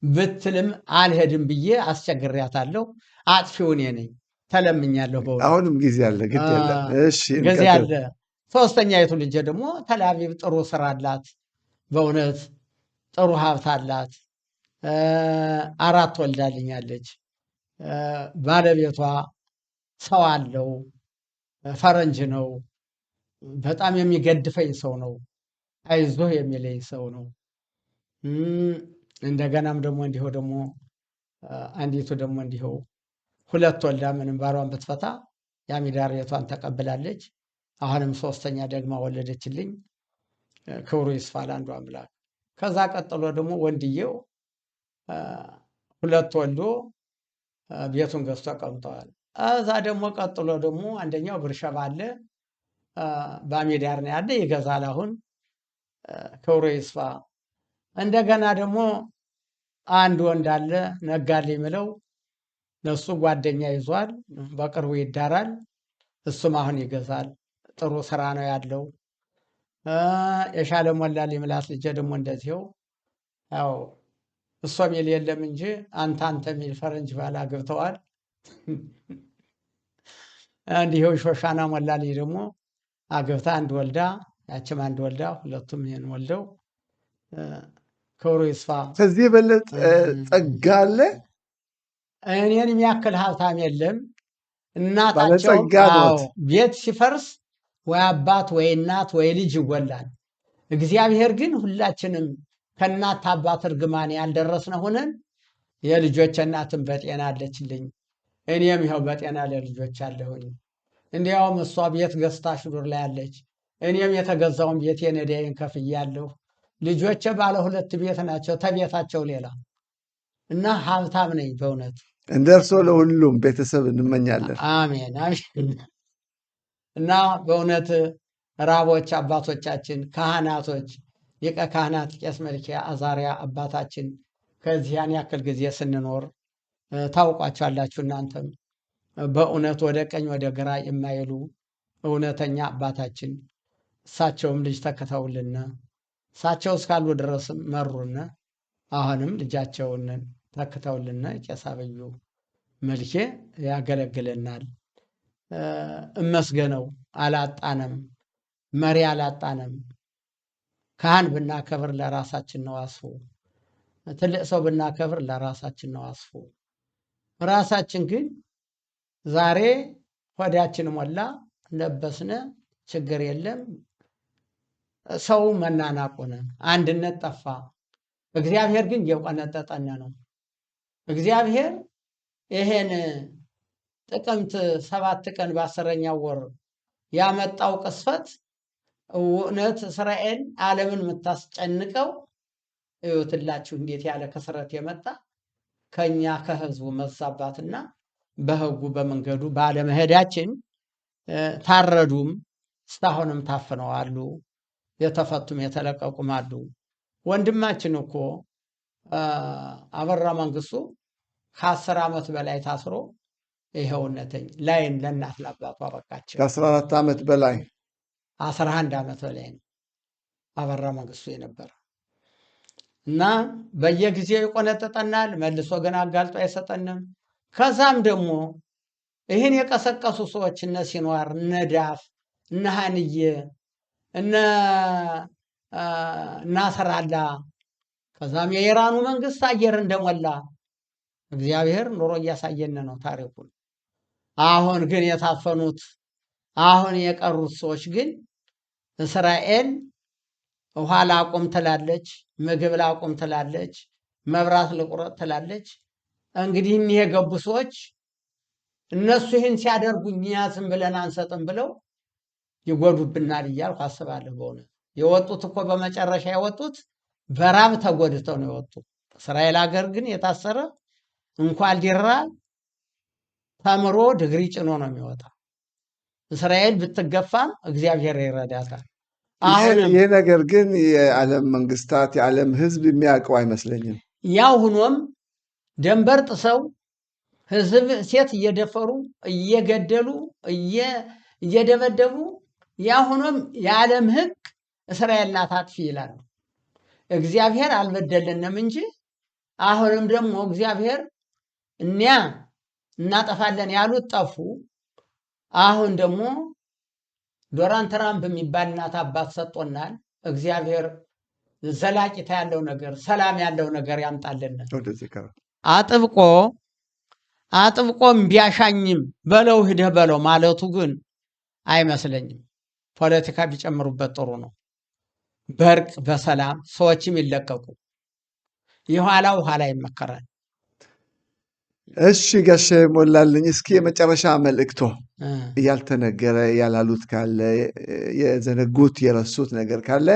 Speaker 2: ብትልም አልሄድም ብዬ አስቸግሬያታለሁ። አጥፊው እኔ ነኝ። ተለምኛለሁ። በእውነት
Speaker 1: አሁንም ጊዜ አለ፣ ግድ የለም። እሺ
Speaker 2: ጊዜ አለ። ሶስተኛይቱ ልጄ ደግሞ ተላቪቭ ጥሩ ስራ አላት። በእውነት ጥሩ ሀብት አላት። 4 ወልዳልኛለች። ባለቤቷ ሰው አለው፣ ፈረንጅ ነው። በጣም የሚገድፈኝ ሰው ነው። አይዞህ የሚለኝ ሰው ነው። እንደገናም ደግሞ እንዲሁ ደግሞ አንዲቱ ደግሞ እንዲሁ 2 ወልዳ ምንም ባሏን ብትፈታ የአሚዳር ቤቷን ተቀብላለች። አሁንም 3ኛ ደግማ ወለደችልኝ። ክብሩ ይስፋ ለአንዱ አምላክ። ከዛ ቀጥሎ ደግሞ ወንድየው 2 ወልዶ ቤቱን ገዝቶ ቀምጠዋል። እዛ ደግሞ ቀጥሎ ደግሞ አንደኛው ብርሸባ አለ፣ በአሚዳር ነው ያለ፣ ይገዛል አሁን። ክብሩ ይስፋ። እንደገና ደግሞ አንድ ወንድ አለ ነጋል የሚለው ለሱ ጓደኛ ይዟል፣ በቅርቡ ይዳራል። እሱም አሁን ይገዛል። ጥሩ ስራ ነው ያለው። የሻለ ሞላል የምላት ልጄ ደግሞ እንደዚው ያው እሷ ሚል የለም እንጂ አንተ ሚል ፈረንጅ ባል አግብተዋል። እንዲሁ ሾሻና ሞላልኝ ደግሞ አግብታ አንድ ወልዳ፣ ያችም አንድ ወልዳ፣ ሁለቱም ይሄን ወልደው ክብሩ ይስፋ።
Speaker 1: ከዚህ የበለጠ ጸጋ አለ?
Speaker 2: እኔን የሚያክል ሀብታም የለም። እናታቸው ቤት ሲፈርስ ወይ አባት ወይ እናት ወይ ልጅ ይጎላል። እግዚአብሔር ግን ሁላችንም ከእናት አባት እርግማን ያልደረስነ ሆነን የልጆች እናትን በጤና አለችልኝ። እኔም ይኸው በጤና ለልጆች አለሁኝ። እንዲያውም እሷ ቤት ገዝታ ሽዱር ላይ አለች። እኔም የተገዛውን ቤቴን ዕዳዬን ከፍያለሁ። ልጆቼ ባለ 2 ቤት ናቸው ተቤታቸው ሌላ እና ሀብታም ነኝ በእውነት።
Speaker 1: እንደ እርስዎ ለሁሉም ቤተሰብ እንመኛለን።
Speaker 2: አሜን አሜን። እና በእውነት ራቦች አባቶቻችን ካህናቶች፣ ሊቀ ካህናት ቄስ መልኬ አዛሪያ አባታችን ከዚህ ያን ያክል ጊዜ ስንኖር ታውቋቸዋላችሁ። እናንተም በእውነት ወደ ቀኝ ወደ ግራ የማይሉ እውነተኛ አባታችን፣ እሳቸውም ልጅ ተክተውልን እሳቸው እስካሉ ድረስም መሩን። አሁንም ልጃቸውን ተክተውልን ቄስ አብዩ መልኬ ያገለግልናል። እመስገነው አላጣንም፣ መሪ አላጣንም። ካህን ብናከብር ለራሳችን ነው አስፉ። ትልቅ ሰው ብናከብር ለራሳችን ነው አስፉ። ራሳችን ግን ዛሬ ሆዳችን ሞላ ለበስነ፣ ችግር የለም። ሰው መናናቁን አንድነት ጠፋ። እግዚአብሔር ግን እየቆነጠጠን ነው። እግዚአብሔር ይሄን ጥቅምት 7 ቀን በ10ኛው ወር ያመጣው ቅስፈት እውነት እስራኤል ዓለምን የምታስጨንቀው እዩትላችሁ እንዴት ያለ ከስረት የመጣ ከኛ ከህዝቡ መዛባትና በህጉ በመንገዱ ባለመሄዳችን ታረዱም፣ እስካሁንም ታፍነዋሉ፣ የተፈቱም የተለቀቁም አሉ። ወንድማችን እኮ አበራ መንግስቱ ከ10 ዓመት በላይ ታስሮ ይኸውነተኝ ላይን ለእናት ለአባቱ አበቃቸው።
Speaker 1: ከ14 ዓመት በላይ
Speaker 2: 11 ዓመት በላይ ነው አበራ መንግስቱ የነበረ እና በየጊዜው ይቆነጥጠናል፣ መልሶ ግን አጋልጦ አይሰጠንም። ከዛም ደግሞ ይህን የቀሰቀሱ ሰዎች እነ ሲኗር፣ እነ ዳፍ፣ እነ ሀንዬ፣ እነ ናሰራላ፣ ከዛም የኢራኑ መንግስት አየር እንደሞላ እግዚአብሔር ኑሮ እያሳየን ነው ታሪኩን። አሁን ግን የታፈኑት አሁን የቀሩት ሰዎች ግን እስራኤል ውሃ ላቁም ትላለች፣ ምግብ ላቁም ትላለች፣ መብራት ልቁረጥ ትላለች። እንግዲህ እኒህ የገቡ ሰዎች እነሱ ይህን ሲያደርጉ እኛ ዝም ብለን አንሰጥም ብለው ይጎዱብናል እያልኩ አስባለሁ። በእውነት የወጡት እኮ በመጨረሻ የወጡት በራብ ተጎድተው ነው የወጡ። እስራኤል ሀገር ግን የታሰረ እንኳን ሊራብ ተምሮ ድግሪ ጭኖ ነው የሚወጣ። እስራኤል ብትገፋም እግዚአብሔር ይረዳታል።
Speaker 1: ይህ ነገር ግን የዓለም መንግስታት የዓለም ህዝብ የሚያውቀው አይመስለኝም።
Speaker 2: ያው ሁኖም ደንበር ጥሰው ህዝብ ሴት እየደፈሩ እየገደሉ እየደበደቡ ያው ሁኖም የዓለም ህግ እስራኤል ናት አጥፊ ይላሉ። እግዚአብሔር አልበደልንም እንጂ አሁንም ደግሞ እግዚአብሔር እኒያ እናጠፋለን ያሉት ጠፉ። አሁን ደግሞ ዶናልድ ትራምፕ የሚባል እናት አባት ሰጥቶናል። እግዚአብሔር ዘላቂታ ያለው ነገር ሰላም ያለው ነገር ያምጣልን። አጥብቆም ቢያሻኝም በለው ሂደህ በለው ማለቱ ግን አይመስለኝም። ፖለቲካ ቢጨምሩበት ጥሩ ነው። በእርቅ በሰላም ሰዎችም ይለቀቁ። የኋላው ኋላ ይመከራል።
Speaker 1: እሺ ጋሼ ሞላልኝ፣ እስኪ የመጨረሻ መልእክቶ ያልተነገረ ያላሉት ካለ የዘነጉት የረሱት ነገር ካለ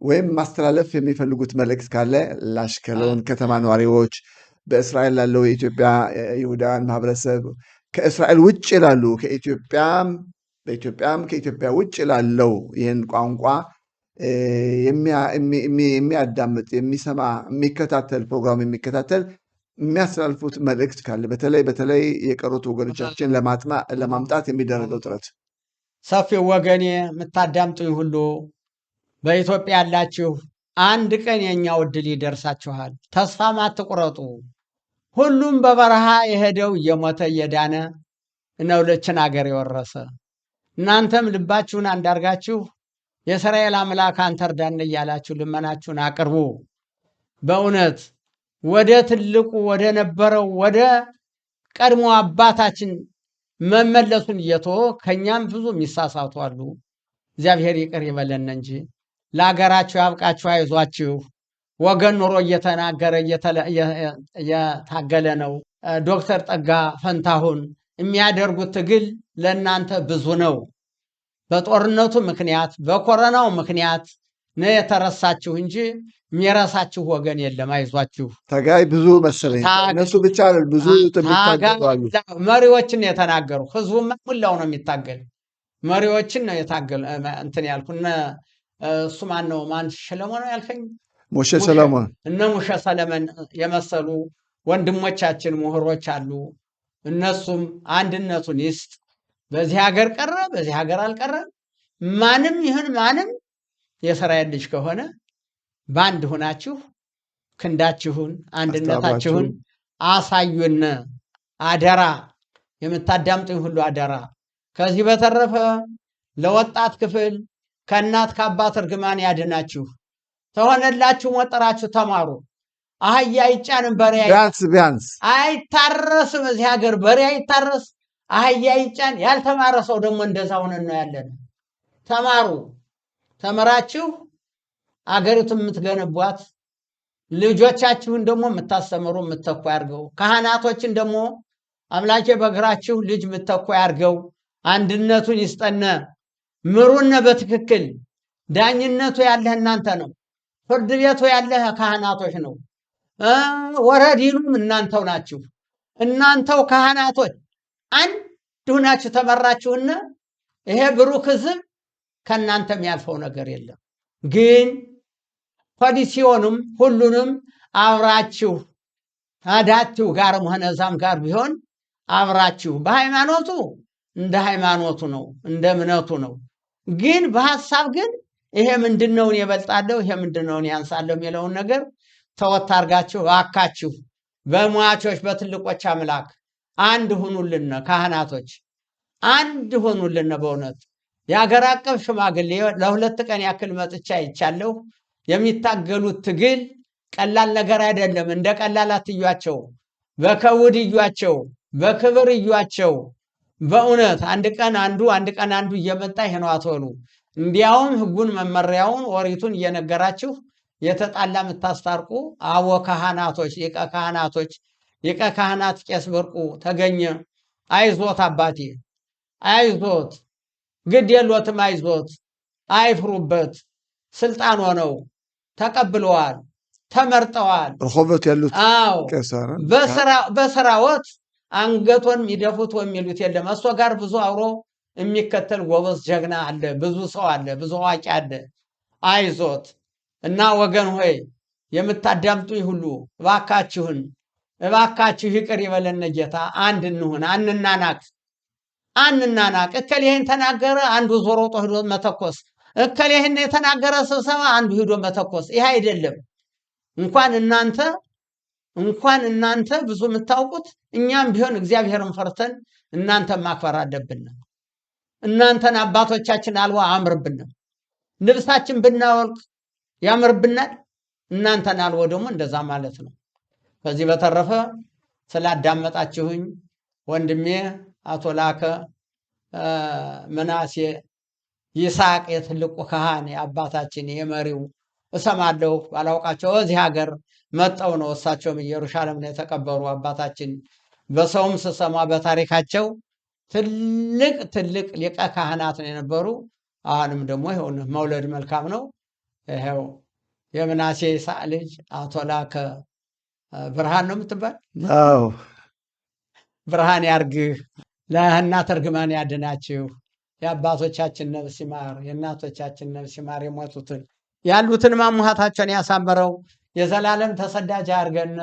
Speaker 1: ወይም ማስተላለፍ የሚፈልጉት መልእክት ካለ ለአሽከሎን ከተማ ነዋሪዎች፣ በእስራኤል ላለው የኢትዮጵያ ይሁዳውያን ማህበረሰብ፣ ከእስራኤል ውጭ ላሉ በኢትዮጵያም ከኢትዮጵያ ውጭ ላለው ይህን ቋንቋ የሚያዳምጥ የሚሰማ የሚከታተል ፕሮግራም የሚከታተል የሚያስተላልፉት መልእክት ካለ በተለይ የቀሩት ወገኖቻችን ለማምጣት የሚደረገው ጥረት።
Speaker 2: ሰፊው ወገኔ የምታዳምጡኝ ሁሉ በኢትዮጵያ ያላችሁ አንድ ቀን የኛው ዕድል ይደርሳችኋል። ተስፋም አትቁረጡ። ሁሉም በበረሃ የሄደው እየሞተ እየዳነ ነው ለችን ሀገር የወረሰ። እናንተም ልባችሁን አንዳርጋችሁ የእስራኤል አምላክ አንተ እርዳን እያላችሁ ልመናችሁን አቅርቡ። በእውነት ወደ ትልቁ ወደ ነበረው ወደ ቀድሞ አባታችን መመለሱን እየተወ ከኛም ብዙ የሚሳሳቱ አሉ። እግዚአብሔር ይቅር ይበለን እንጂ ለሀገራችሁ ያብቃችሁ። አይዟችሁ። ወገን ኑሮ እየተናገረ እየታገለ ነው። ዶክተር ጠጋ ፈንታሁን የሚያደርጉት ትግል ለእናንተ ብዙ ነው። በጦርነቱ ምክንያት በኮረናው ምክንያት ነው የተረሳችሁ እንጂ የሚረሳችሁ ወገን የለም። አይዟችሁ።
Speaker 1: ታጋይ ብዙ መሰለኝ እነሱ ብቻ ብዙ የሚታገሉ
Speaker 2: መሪዎችን የተናገሩ ህዝቡማ ሙላው ነው የሚታገል። መሪዎችን ነው የታገል እንትን ያልኩ እሱ ማን ነው? ማን ሰለሞን ያልከኝ?
Speaker 1: ሙሼ ሰለሞን።
Speaker 2: እነ ሙሼ ሰለሞን የመሰሉ ወንድሞቻችን ምሁሮች አሉ። እነሱም አንድነቱን ይስጥ። በዚህ ሀገር ቀረ በዚህ ሀገር አልቀረ ማንም ይሁን ማንም የእስራኤል ልጅ ከሆነ በአንድ ሆናችሁ ክንዳችሁን አንድነታችሁን አሳዩን። አደራ፣ የምታዳምጡኝ ሁሉ አደራ። ከዚህ በተረፈ ለወጣት ክፍል ከእናት ከአባት እርግማን ያድናችሁ። ተሆነላችሁ ወጠራችሁ ተማሩ። አህያ አይጫንም በሬ
Speaker 1: ቢያንስ
Speaker 2: አይታረስም። እዚህ ሀገር በሬ አይታረስ፣ አህያ አይጫን። ያልተማረ ሰው ደግሞ እንደዛ ሆነን ነው ያለን። ተማሩ። ተምራችሁ አገሪቱን የምትገነቧት ልጆቻችሁን ደግሞ የምታስተምሩ የምትተኩ ያርገው። ካህናቶችን ደግሞ አምላኬ በእግራችሁ ልጅ የምትተኩ ያርገው። አንድነቱን ይስጠነ። ምሩነ በትክክል ዳኝነቱ ያለህ እናንተ ነው። ፍርድ ቤቱ ያለህ ካህናቶች ነው። ወረዲኑም እናንተው ናችሁ። እናንተው ካህናቶች አንድ ሁናችሁ ተመራችሁና ይሄ ብሩክ ሕዝብ ከእናንተ የሚያልፈው ነገር የለም። ግን ፖሊሲዮንም ሁሉንም አብራችሁ አዳችሁ ጋርም ሆነ እዛም ጋር ቢሆን አብራችሁ በሃይማኖቱ እንደ ሃይማኖቱ ነው፣ እንደ እምነቱ ነው። ግን በሐሳብ ግን ይሄ ምንድነውን ይበልጣለሁ ይሄ ምንድነውን ያንሳለሁ የሚለውን ነገር ተወት አድርጋችሁ እባካችሁ በሟቾች በትልቆች አምላክ አንድ ሁኑልን። ካህናቶች አንድ ሁኑልን። በእውነት የሀገር አቀፍ ሽማግሌ ለሁለት ቀን ያክል መጥቻ ይቻለሁ። የሚታገሉት ትግል ቀላል ነገር አይደለም። እንደ ቀላል አትዩአቸው። በከውድ እዩአቸው፣ በክብር እዩአቸው። በእውነት አንድ ቀን አንዱ እየመጣ ይሄ ነው አትበሉ። እንዲያውም ሕጉን መመሪያውን ወሪቱን እየነገራችሁ የተጣላ የምታስታርቁ አቦ ካህናቶች፣ ሊቀ ካህናት ቄስ ብርቁ ተገኘ፣ አይዞት አባቴ አይዞት፣ ግድ የሎትም አይዞት፣ አይፍሩበት። ስልጣን ሆነው ተቀብለዋል፣ ተመርጠዋል።
Speaker 1: ረሆበት ያሉት
Speaker 2: በስራዎት አንገቶን የሚደፉት የሚሉት የለም። እሱ ጋር ብዙ አብሮ የሚከተል ጎበዝ ጀግና አለ፣ ብዙ ሰው አለ፣ ብዙ አዋቂ አለ። አይዞት እና ወገን ሆይ የምታዳምጡኝ ሁሉ እባካችሁ ይቅር ይበለን ጌታ። አንድ እንሁን፣ አንናናቅ። እከሌ ይህን ተናገረ፣ አንዱ ዞሮ ሂዶ መተኮስ። እከሌ ይህን የተናገረ ስብሰባ አንዱ ሂዶ መተኮስ። ይህ አይደለም። እንኳን እናንተ ብዙ የምታውቁት እኛም ቢሆን እግዚአብሔርን ፈርተን እናንተን ማክበር አለብን። እናንተን አባቶቻችን አልዋ አያምርብንም። ልብሳችን ብናወልቅ ያምርብናል። እናንተን አልወ ደግሞ እንደዛ ማለት ነው። ከዚህ በተረፈ ስላዳመጣችሁኝ ወንድሜ አቶ ላከ ምናሴ ይስሐቅ የትልቁ ካህን የአባታችን የመሪው እሰማለሁ ባላውቃቸው እዚህ ሀገር መጠው ነው። እሳቸውም ኢየሩሳሌም ነው የተቀበሩ አባታችን። በሰውም ስሰማ በታሪካቸው ትልቅ ሊቀ ካህናት ነው የነበሩ። አሁንም ደግሞ ይሁን መውለድ መልካም ነው። ይሄው የምናሴ ይስሐቅ ልጅ አቶ ላከ ብርሃን ነው የምትባል።
Speaker 1: አዎ
Speaker 2: ብርሃን ያርግህ፣ ለእናት እርግማን ያድናችሁ። የአባቶቻችን ነፍስ ይማር፣ የእናቶቻችን ነፍስ ይማር። የሞቱትን ያሉትን ማሙሃታቸውን ያሳምረው። የዘላለም ተሰዳጅ አድርገን።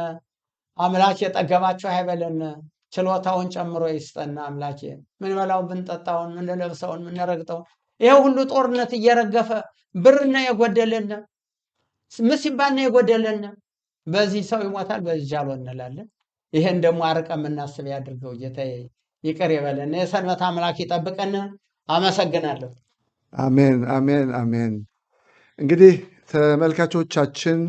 Speaker 2: አምላክ የጠገባቸው አይበለን፣ ችሎታውን ጨምሮ ይስጠና። አምላኬ ምን በላው ብንጠጣውን ምን ለብሰውን ምን ረግጠውን ይሄ ሁሉ ጦርነት እየረገፈ ብርና የጎደለን ምስባና የጎደለን በዚህ ሰው ይሞታል በዚህ ጃሎ እንላለን። ይሄን ደግሞ አርቀ የምናስብ ያድርገው ጌታዬ፣ ይቅር ይበለን። የሰንበት አምላክ ይጠብቀን። አመሰግናለሁ።
Speaker 1: አሜን አሜን አሜን። እንግዲህ ተመልካቾቻችን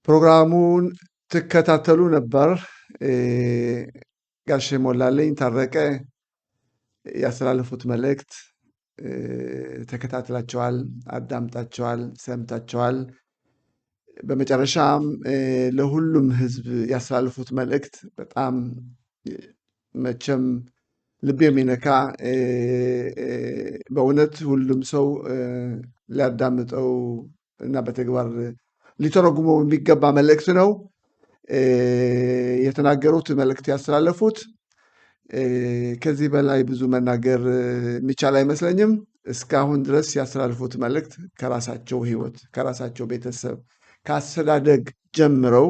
Speaker 1: ፕሮግራሙን ትከታተሉ ነበር። ጋሽ ሞላለኝ ታረቀ ያስተላለፉት መልእክት ተከታትላቸዋል፣ አዳምጣቸዋል፣ ሰምታቸዋል። በመጨረሻም ለሁሉም ሕዝብ ያስተላለፉት መልእክት በጣም መቼም ልብ የሚነካ በእውነት ሁሉም ሰው ሊያዳምጠው እና በተግባር ሊተረጉመው የሚገባ መልእክት ነው የተናገሩት፣ መልእክት ያስተላለፉት። ከዚህ በላይ ብዙ መናገር የሚቻል አይመስለኝም። እስካሁን ድረስ ያስተላለፉት መልእክት ከራሳቸው ሕይወት፣ ከራሳቸው ቤተሰብ፣ ከአስተዳደግ ጀምረው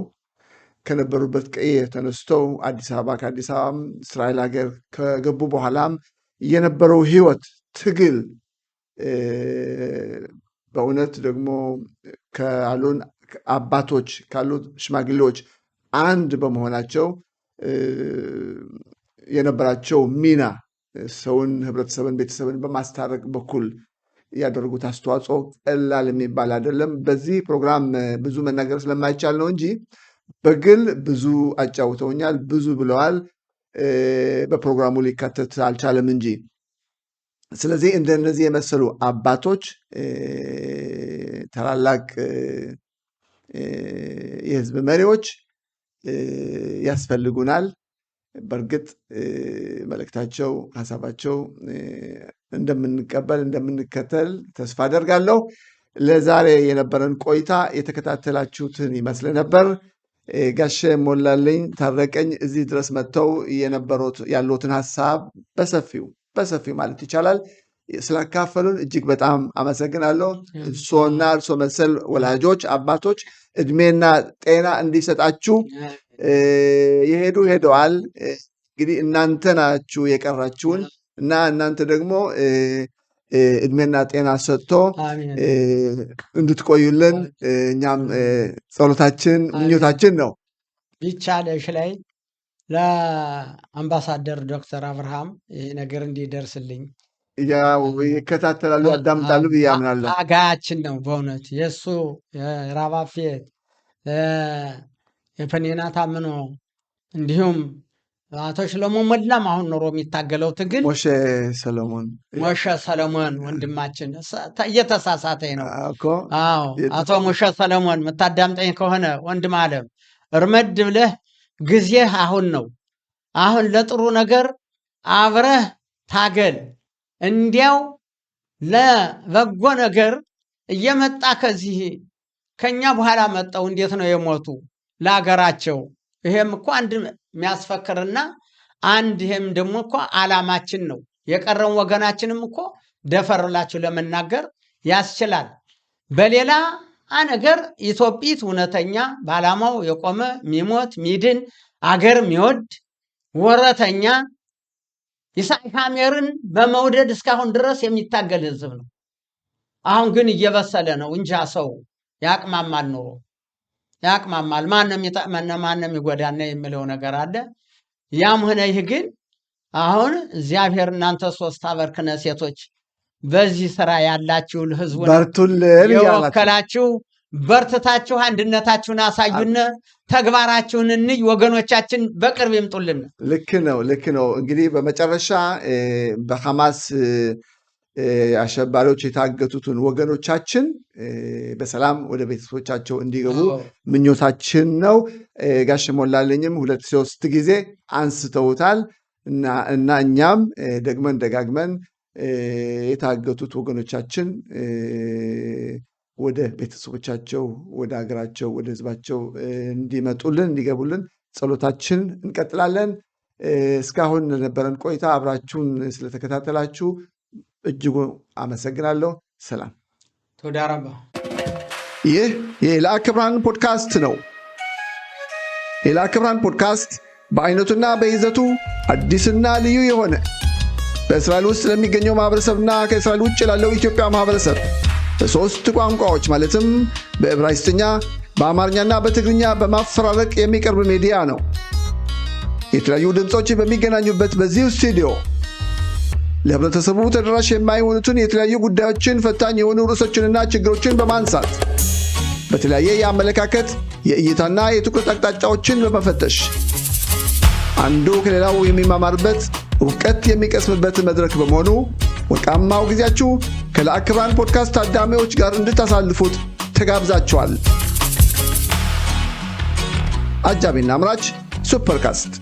Speaker 1: ከነበሩበት ቀዬ ተነስተው አዲስ አበባ፣ ከአዲስ አበባም እስራኤል ሀገር ከገቡ በኋላም የነበረው ሕይወት ትግል በእውነት ደግሞ ካሉን አባቶች ካሉት ሽማግሌዎች አንድ በመሆናቸው የነበራቸው ሚና ሰውን፣ ህብረተሰብን፣ ቤተሰብን በማስታረቅ በኩል ያደረጉት አስተዋጽኦ ቀላል የሚባል አይደለም። በዚህ ፕሮግራም ብዙ መናገር ስለማይቻል ነው እንጂ በግል ብዙ አጫውተውኛል፣ ብዙ ብለዋል። በፕሮግራሙ ሊካተት አልቻለም እንጂ። ስለዚህ እንደነዚህ የመሰሉ አባቶች፣ ታላላቅ የህዝብ መሪዎች ያስፈልጉናል። በእርግጥ መልእክታቸው፣ ሀሳባቸው እንደምንቀበል እንደምንከተል ተስፋ አደርጋለሁ። ለዛሬ የነበረን ቆይታ የተከታተላችሁትን ይመስል ነበር። ጋሼ ሞላለኝ ታረቀኝ እዚህ ድረስ መጥተው ያሉትን ሀሳብ በሰፊው ማለት ይቻላል ስላካፈሉን እጅግ በጣም አመሰግናለሁ። እርሶና እርሶ መሰል ወላጆች፣ አባቶች እድሜና ጤና እንዲሰጣችሁ የሄዱ ሄደዋል። እንግዲህ እናንተ ናችሁ የቀራችሁን እና እናንተ ደግሞ እድሜና ጤና ሰጥቶ እንድትቆዩልን እኛም ጸሎታችን ምኞታችን ነው።
Speaker 2: ቢቻለሽ ላይ ለአምባሳደር ዶክተር አብርሃም ይህ ነገር እንዲደርስልኝ
Speaker 1: ይከታተላሉ፣ ያዳምጣሉ ብዬ አምናለሁ።
Speaker 2: አጋያችን ነው በእውነት የእሱ ራባፌት የፈኔና ታምኖ እንዲሁም አቶ ሰሎሞን ሞላም አሁን ኖሮ የሚታገለው ትግል
Speaker 1: ሞሼ
Speaker 2: ሰሎሞን ወንድማችን እየተሳሳተኝ ነው። አዎ አቶ ሞሼ ሰሎሞን የምታዳምጠኝ ከሆነ ወንድም አለም እርመድ ብለህ ጊዜህ አሁን ነው። አሁን ለጥሩ ነገር አብረህ ታገል። እንዲያው ለበጎ ነገር እየመጣ ከዚህ ከኛ በኋላ መጣው እንዴት ነው የሞቱ ለሀገራቸው። ይሄም እኮ አንድ የሚያስፈክርና አንድ ይሄም ደግሞ እኮ ዓላማችን ነው። የቀረን ወገናችንም እኮ ደፈርላችሁ ለመናገር ያስችላል። በሌላ ነገር ኢትዮጵት እውነተኛ በዓላማው የቆመ ሚሞት ሚድን አገር የሚወድ ወረተኛ ኢሳያስ አሜርን በመውደድ እስካሁን ድረስ የሚታገል ህዝብ ነው። አሁን ግን እየበሰለ ነው እንጂ ሰው ያቅማማል ኖሮ ያቅማማል። ማንም ይጣመና ማንም ይጎዳና የሚለው ነገር አለ። ያም ሆነ ይህ ግን አሁን እግዚአብሔር እናንተ ሶስት አበርክነ ሴቶች በዚህ ስራ ያላችሁ ህዝቡን
Speaker 1: በርቱልን
Speaker 2: የወከላችሁ በርትታችሁ አንድነታችሁን አሳዩን። ተግባራችሁን እንይ። ወገኖቻችን በቅርብ ይምጡልን።
Speaker 1: ልክ ነው። እንግዲህ በመጨረሻ በሐማስ አሸባሪዎች የታገቱትን ወገኖቻችን በሰላም ወደ ቤተሰቦቻቸው እንዲገቡ ምኞታችን ነው። ጋሽ ሞላለኝም 2-3 ጊዜ አንስተውታል እና እኛም ደግመን ደጋግመን የታገቱት ወገኖቻችን ወደ ቤተሰቦቻቸው፣ ወደ ሀገራቸው፣ ወደ ህዝባቸው እንዲመጡልን እንዲገቡልን ጸሎታችን እንቀጥላለን። እስካሁን ለነበረን ቆይታ አብራችሁን ስለተከታተላችሁ እጅጉ አመሰግናለሁ። ሰላም
Speaker 2: ተወዳረባ።
Speaker 1: ይህ የላከ ብርሃን ፖድካስት ነው። የላከ ብርሃን ፖድካስት በአይነቱና በይዘቱ አዲስና ልዩ የሆነ በእስራኤል ውስጥ ለሚገኘው ማህበረሰብና ከእስራኤል ውጭ ላለው ኢትዮጵያ ማህበረሰብ በ3 ቋንቋዎች ማለትም በዕብራይስጥኛ፣ በአማርኛና በትግርኛ በማፈራረቅ የሚቀርብ ሚዲያ ነው። የተለያዩ ድምፆች በሚገናኙበት በዚህ ስቱዲዮ ለህብረተሰቡ ተደራሽ የማይሆኑትን የተለያዩ ጉዳዮችን፣ ፈታኝ የሆኑ ርዕሶችንና ችግሮችን በማንሳት በተለያየ የአመለካከት የእይታና የትኩረት አቅጣጫዎችን በመፈተሽ አንዱ ከሌላው የሚማማርበት እውቀት የሚቀስምበት መድረክ በመሆኑ ወርቃማው ጊዜያችሁ ከላከ ብርሃን ፖድካስት ታዳሚዎች ጋር እንድታሳልፉት ተጋብዛችኋል። አጃቢና አምራች ሱፐርካስት